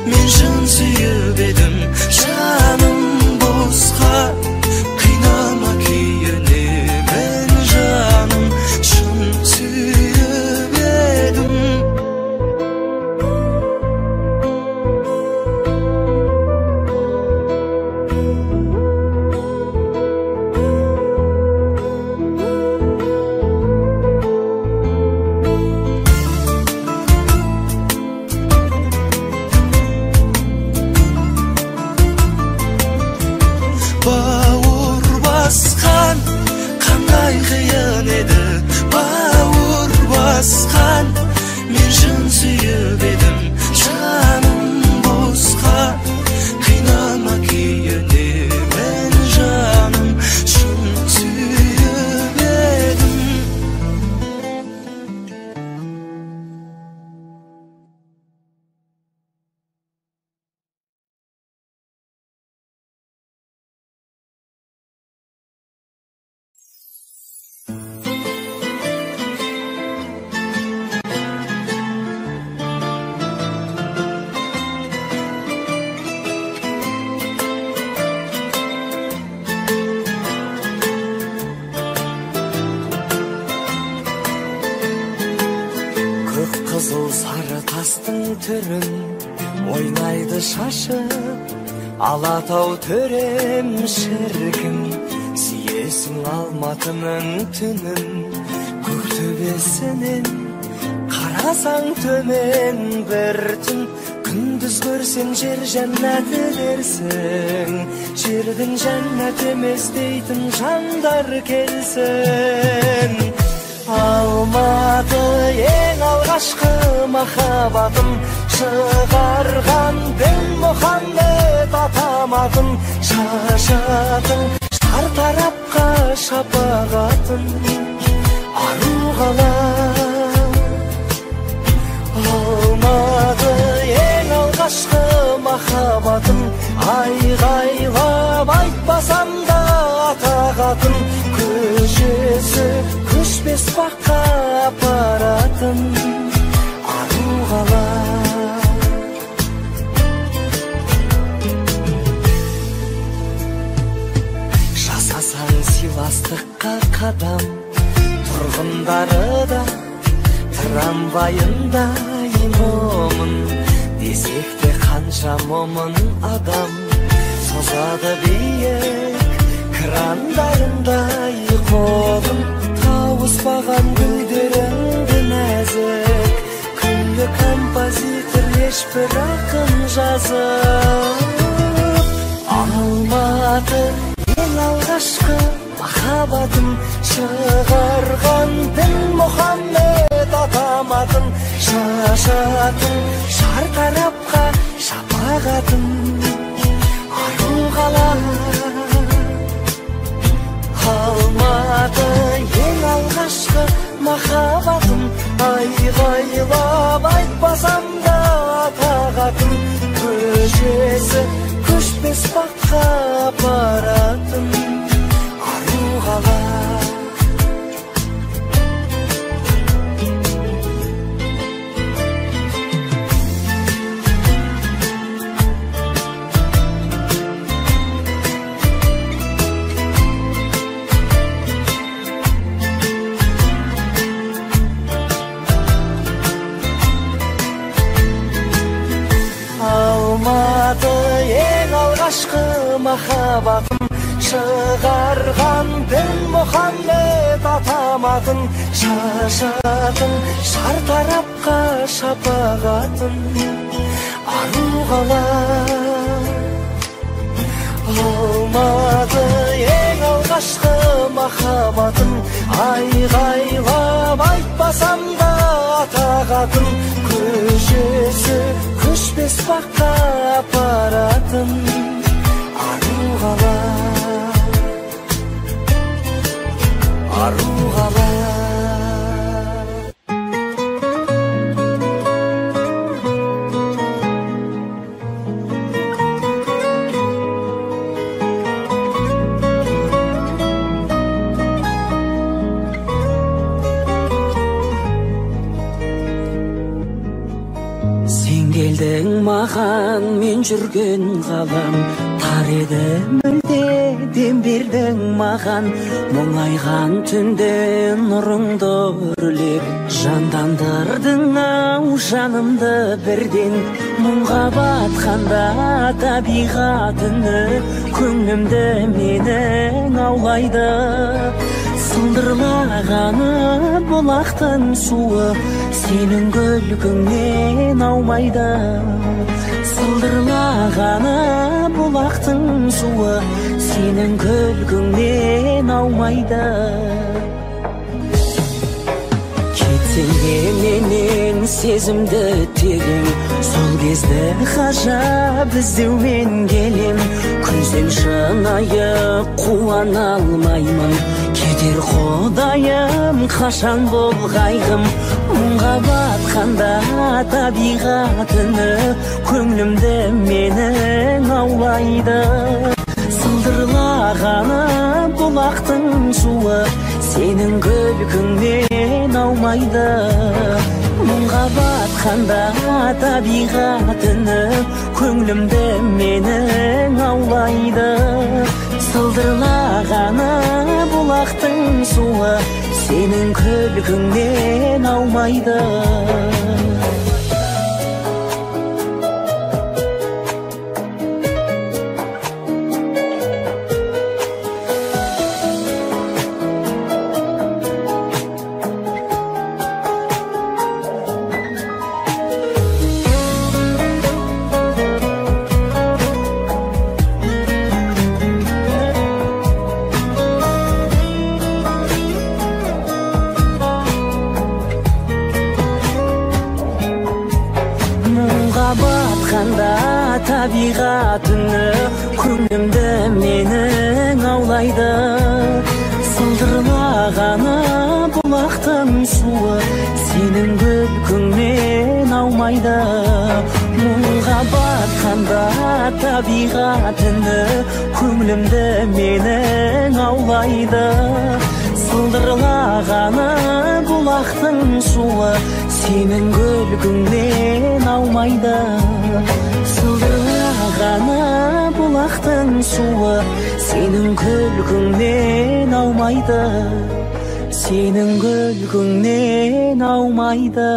мен шын сүйіп едім. Жаным босқа қинама күйіне мен жаным шын сүйіп едім. Бауыр басқан қандай қиын еді, бауыр басқан мен шын сүйіп едім. Жаным босқа қинама күйіне мен жаным шын сүйіп едім. Көк қызыл сары тастың түрін ойнайды шашып, Алатау төрем шіркін, сүйесің Алматының түнін. Көк төбесінен қарасаң төмен бір түн, күндіз көрсең жер жәннаты дерсің. Жердің жәннат емес дейтін жандар келсін. Алматы ең алғашқы махаббатым, шығарған дін Мұхаммед атамадым. Шашатын шартарапқа шапағатын, ару қала. Алматы ең алғашқы махаббатым, айғайлап айтпасам да атағатын. Көшесі көшпес баққа апаратын, ару қала. Жасасаң сыйластыққа қадам, тұрғындары да трамвайында имамын. Десек те қанша момын адам, созады биік крандарындай қолын. Тауыспаған гүлдеріңді нәзік, күллі композитор ешбір ақын жазып. Алматы ең алғашқы махаббатым, шығарған дін Мұхаммед атамадым. Шашатын шартарапқа шапағатын, ару қала. Алматы ең алғашқы махаббатым, айғайлап айтпасам да атағатын. Көшесі көшпес баққа апаратын, ару қала. Алматы ең алғашқы махаббатым, шығарған дін Мұхаммед атаматын, шашатын шартарапқа шапағатын. Ару қала алмады ең алғашқы махаббатын, айғайлап айтпасам да атағатын, көшесі көшпес баққа апаратын. Ару қала, ару қала. Маған мен жүрген ғалам тар еді, мүлде дем бердің маған. Мұңайған түнде нұрыңды үрлеп, жандандырдың ау жанымды бірден. Мұңға батқанда табиғат үні көңілімді менің аулайды. Сылдырлағаны бұлақтың суы сенің күлкіңнен аумайды. Сылдырлағаны бұлақтың суы сенің күлкіңнен аумайды. Кетсең де менен сезімді терең, сол кезді ғажап іздеумен келем. Күнсем шынайы қуана алмаймын, кетер Құдайым қашан бол қайғым. Мұңға батқанда табиғат үні көңілімді менің аулайды. Сылдырлағаны бұлақтың суы сенің күлкіңнен аумайды. Мұңға батқанда табиғат үні көңілімді менің аулайды. Сылдырлағаны бұлақтың суы сенің күлкіңнен аумайды. Табиғат үні көңілімді менің аулайды. Сылдырлағаны бұлақтың суы сенің күлкіңнен аумайды. Мұңға батқанда табиғат үні көңілімді менің аулайды. Сылдырлағаны бұлақтың суы сенің күлкіңнен аумайды. Сылдырлағаны бұлақтың суы сенің күлкіңнен аумайды. Сенің күлкіңнен аумайды.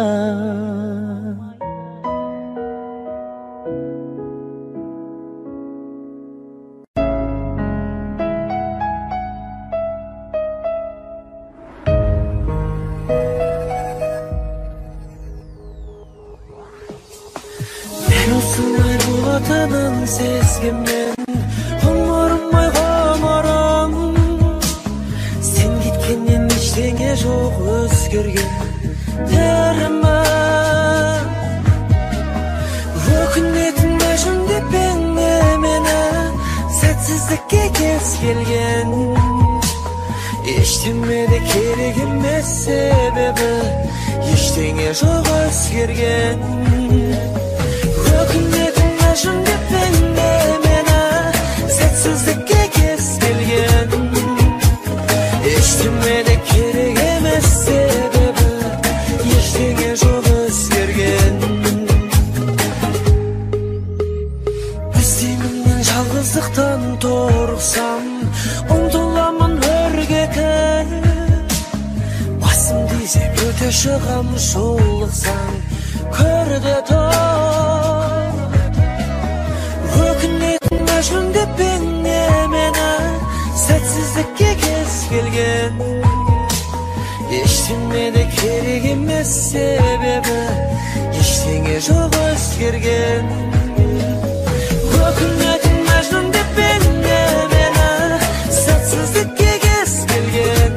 Осылай болатынын сезгенмен ғұмырым-ай ғұмырым, сен кеткеннен ештеңе жоқ өзгерген тәрімім. Өкінетін мәжіндеп мені сәтсіздікке кез келген, ештемеде керек емес себебі ештеңе жоқ өзгерген. Өкінетін мәжіндеп мені сәтсіздікке кез келген, ештемеде керек емес себебі ештеңе жоқ өзгерген. Іздеймін мен жалғыздықтан торықсам, ұмтыламын өргекі, басым дейсем өте шығам жолықсаң көрді тұр. Өкінетін мәжіндеп мені Сәтсіздікке кез келген ештеңе де керек емес себебі ештеңе жоқ өзгерген өкінетін мәжнүн деп мені сәтсіздікке кез келген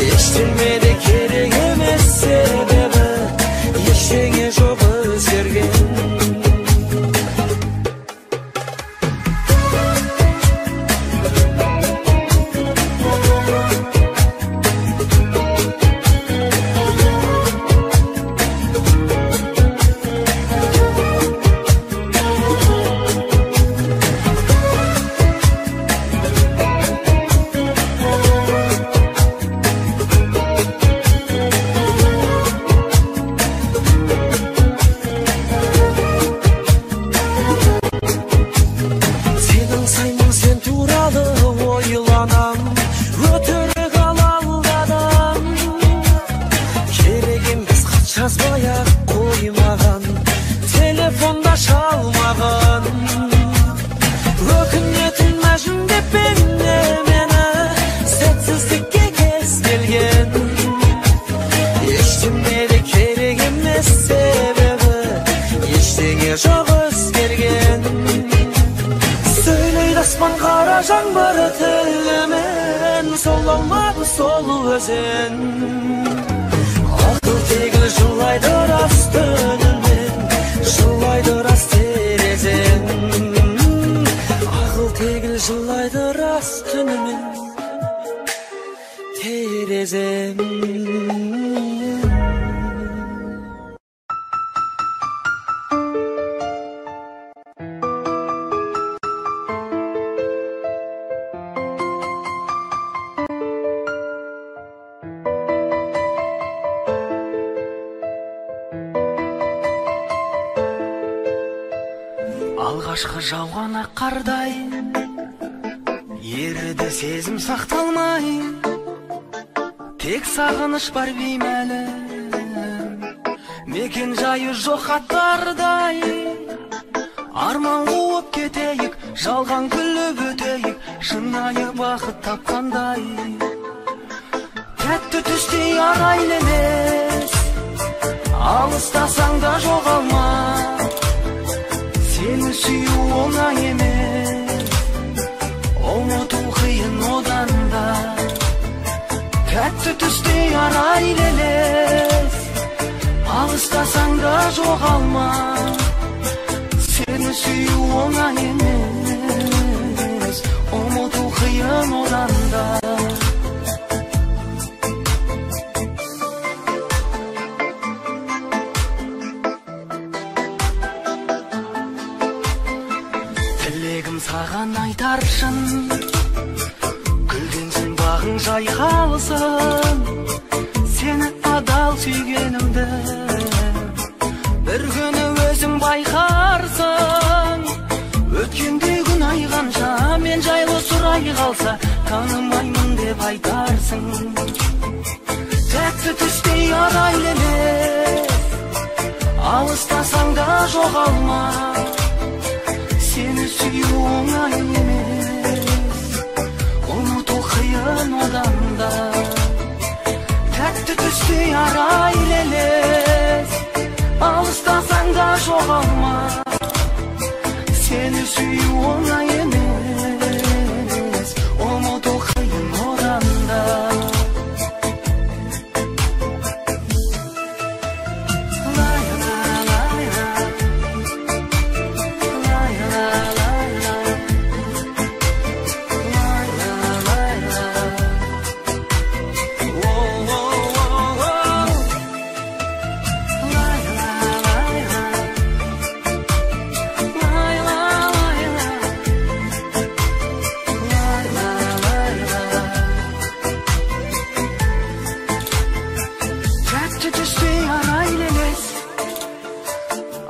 ештеңе де керек емес себебі ештеңе жоқ өзгерген жазбай-ақ қоймаған телефонда шалмаған өкінетін мәжнүн деп мені сәтсіздікке кез келген ештеңе де керек емес себебі ештеңе жоқ өзгерген сөйлейді аспан қара жаңбыр тілімен сол алмады сол өзен Тегіл жылайды рас түнімен жылайды рас терезен Ақыл тегіл жылайды рас түнімен терезен Алғашқы жауған ақ қардай еріді сезім сақталмай тек сағыныш бар беймәлі мекен жайы жоқ хаттардай арман қуып кетейік жалған күліп өтейік шынайы бақыт тапқандай тәтті түстей арайлы емес алыстасаң да жоғалма Seni süyü ona yemek Umut okuyun odanda Tәтті түсте арайлелес Алыстасаң да жоғалма Seni süyü ona емес Umut okuyun odanda Саған айтаршын Гүлденсін бағың жайқалсын Сені адал сүйгенімді Бір күні өзің байқарсың Өткенде күн айғанша Мен жайлы сұрай қалса Танымаймын деп айтарсың Тәтті түстей арайлы емес Алыстасаң да жоғалма Seni süyü oңай емес Ұмыту қиын odanda Тәтті түстей арайлелес Алыстасаң да жоғалма Seni süyü oңай емес Ұмыту қиын odanda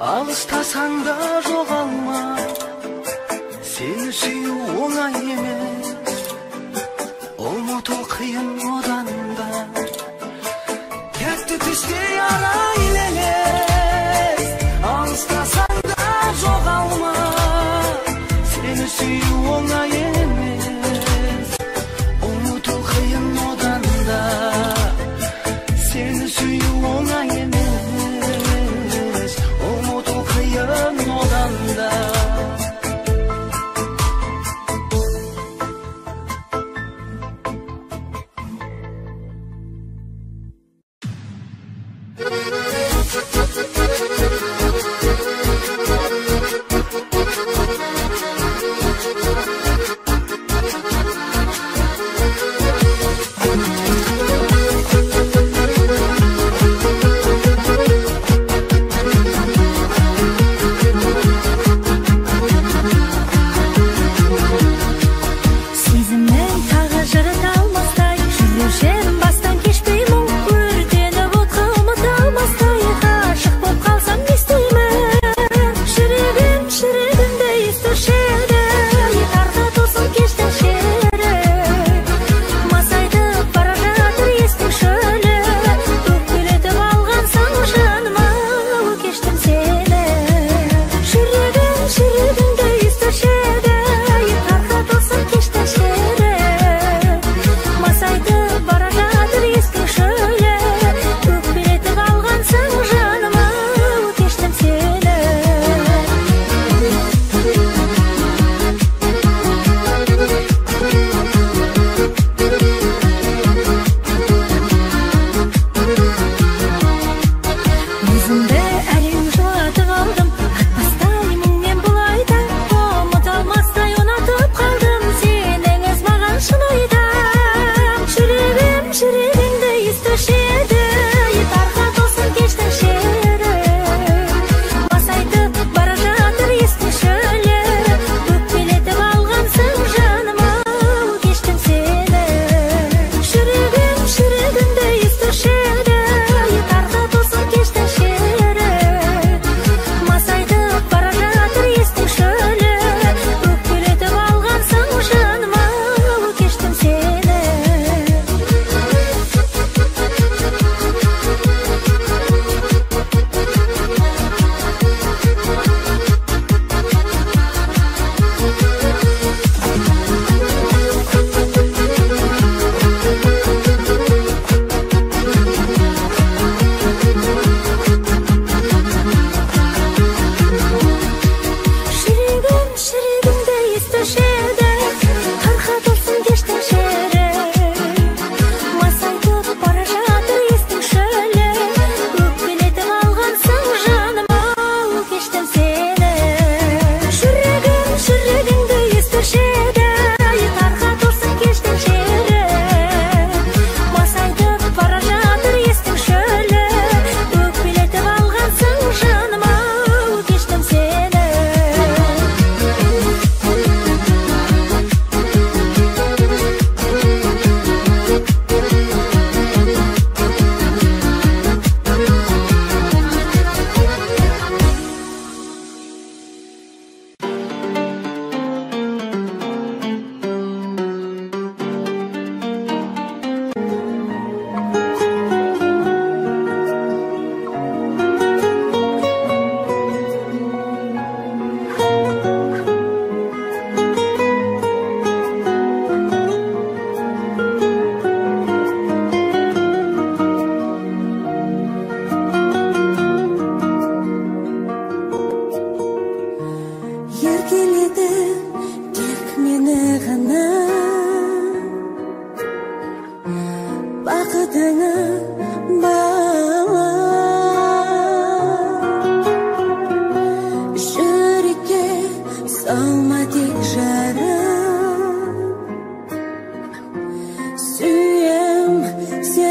Алыстасаң да жоғалма Сені сүю оңай емес Ұмыту қиын odanda Тәтті түсте арайлелес Алыстасаң да жоғалма Seni süyü oңай емес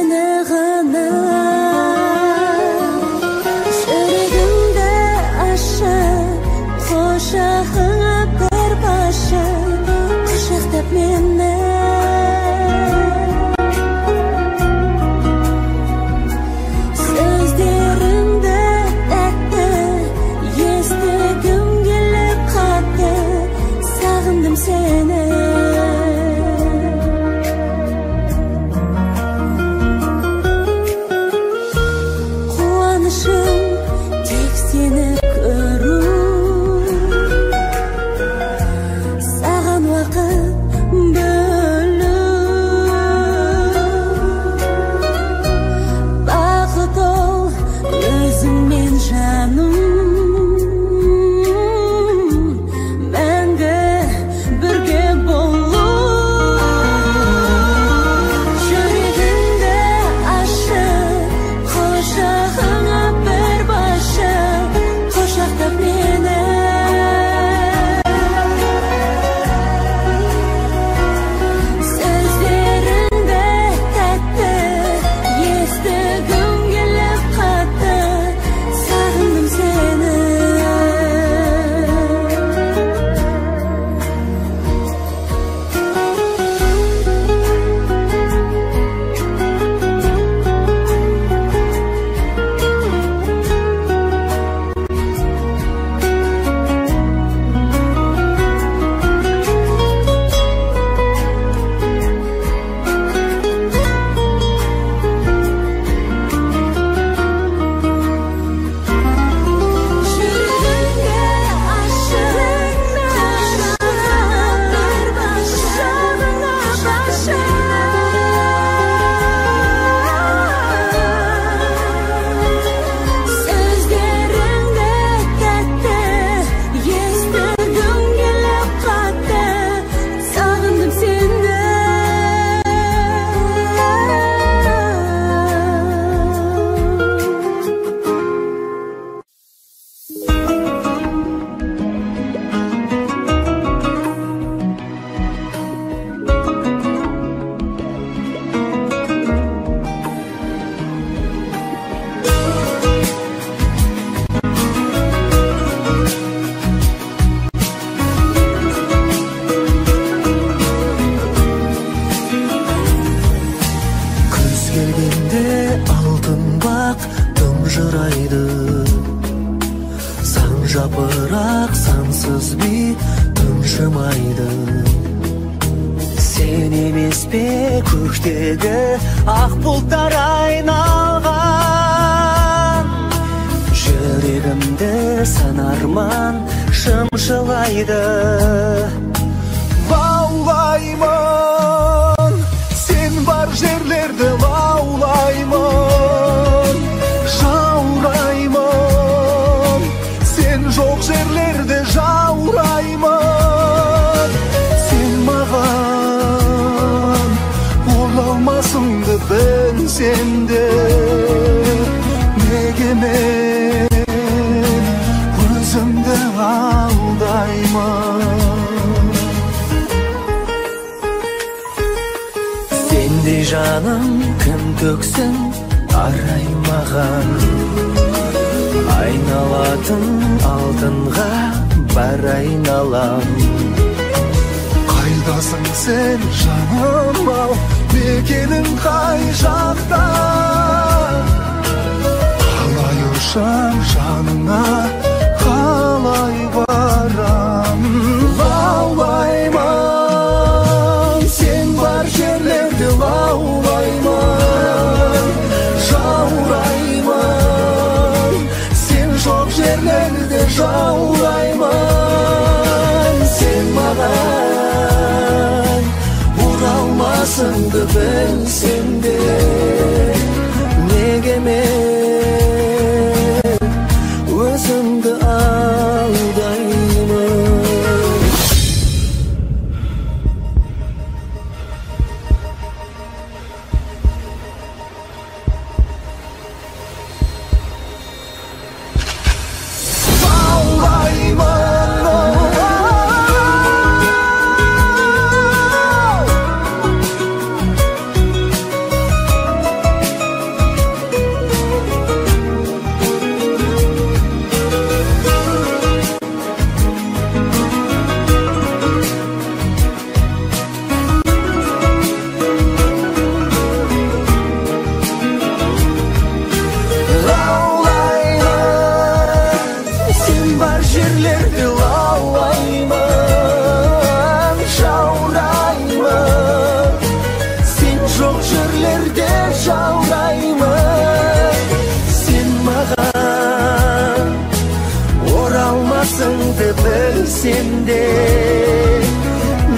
seni gana Жүрегімді ашып Құшағыңа бір башып Құшақтап мені Сөздеріңді тәтті Естігім келіп қатты Сағындым сені Тек сені көру Саған уақыт бөлу Бақыт ол өзіңмен жаным Мәңгі бірге болу Жүрегіңді ашып Құшағыңа бір башып Құшақтап мені Сөздеріңді тәтті Естігім келіп қатты Сағындым сені Жапырақ сансыз би тыншымайды Сен емес пе көктегі ақ бұлттар айналған Жүрегімді сан арман шымшылайды Лаулаймын сен бар жерлерді лаулаймын Жаураймын жоқ жерлерде жаураймын Сен маған оралмасыңды білсем де Неге мен өзімді алдаймын Сендей жаным кім төксін арай маған Айналатын алтынға бар айналам Қайдасың сен жаным ау Мекенің қай жақта Қалай ұшам жаныңа Қалай барам Лаулаймын Сен бар жерлерде лаулаймын Жаураймын Жоқ жерлерде жаураймын Сен маған оралмасыңды білсем де Неге мен өзімді алдаймын bilsem de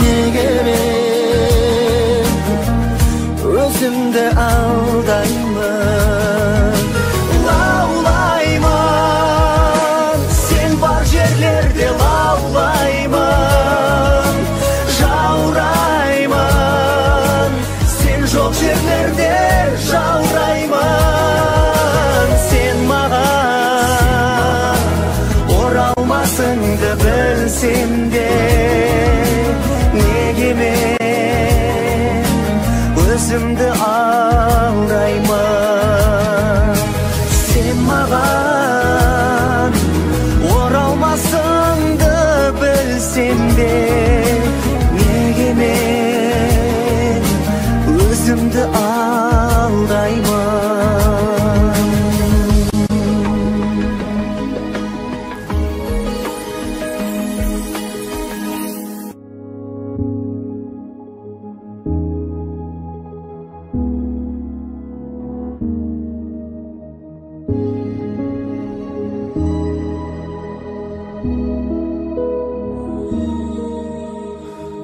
nege men özümde aldayman. Laulayman sen bar yerlerde, laulayman jaurayman sen жоқ жерлерде, jaurayman. Sen mаған oralmasыңды білсем de неге мен өзімді алдайман. Sen mаған оралмасыңды білсем de неге мен өзімді алдайман.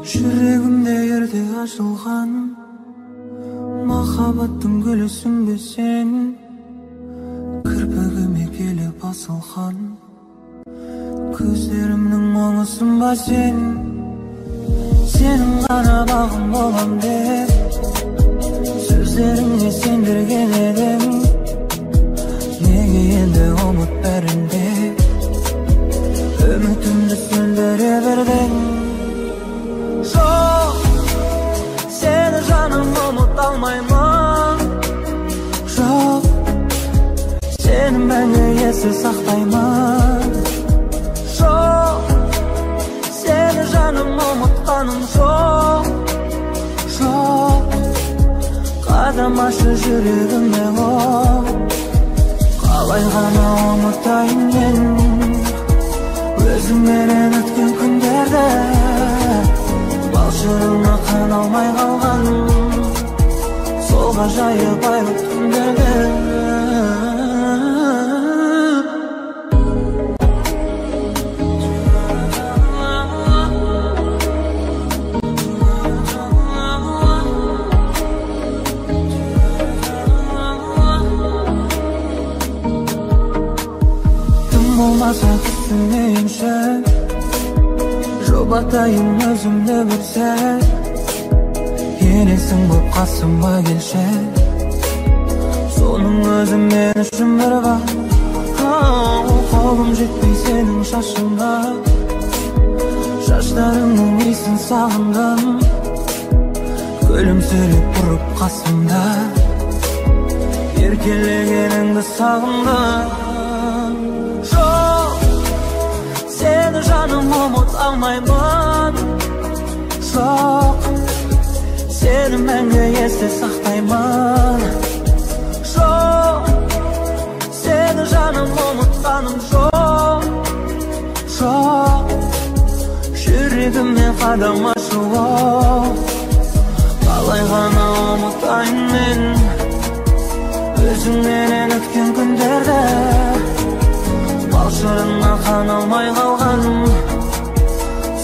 Жүрегімде ерте ашылған махаббаттың гүлісің бе сен, кірпігіме келіп басылған көздерімнің мұңысың ба сен. Сенің ғана бағым болам деп сөздеріңе сендірген едім, неге енді ұмыт бәрінде үмітімді сөндіре бердің. Жоқ, сені жаным ұмыта алмаймын. Жоқ, сені мәңгі есте сақтаймын. Жоқ, сені жаным ұмытқаным жоқ. Жоқ, қадамашы жүрегіме оқ. Қалай ғана ұмытайын мен өзіңменен өткен күндерді, балшығына қаналмай қалған сол ғажайып айлы түндерді. Тым болмаса түсінейінші, жұбатайын өзімді бір сәт, елесің боп қасыма келші, соның өзі мен үшін бір бақ. Қолым жетпей сенің шашыңа, шаштарыңның иісін сағындым, күлімсіреп тұрып қасымда, еркелегеніңді сағындым. Жоқ, сені жаным ұмыта алмаймын. Жоқ, сені мәңгі есте сақтаймын. Жоқ, сені жаным ұмытқаным жоқ. Жоқ, жүрегіме қадам ашуы, қалай ғана ұмытайын мен өзіңменен өткен күндерді, балшығына қаналмай қалған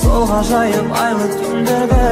сол ғажайып айлы түндерді.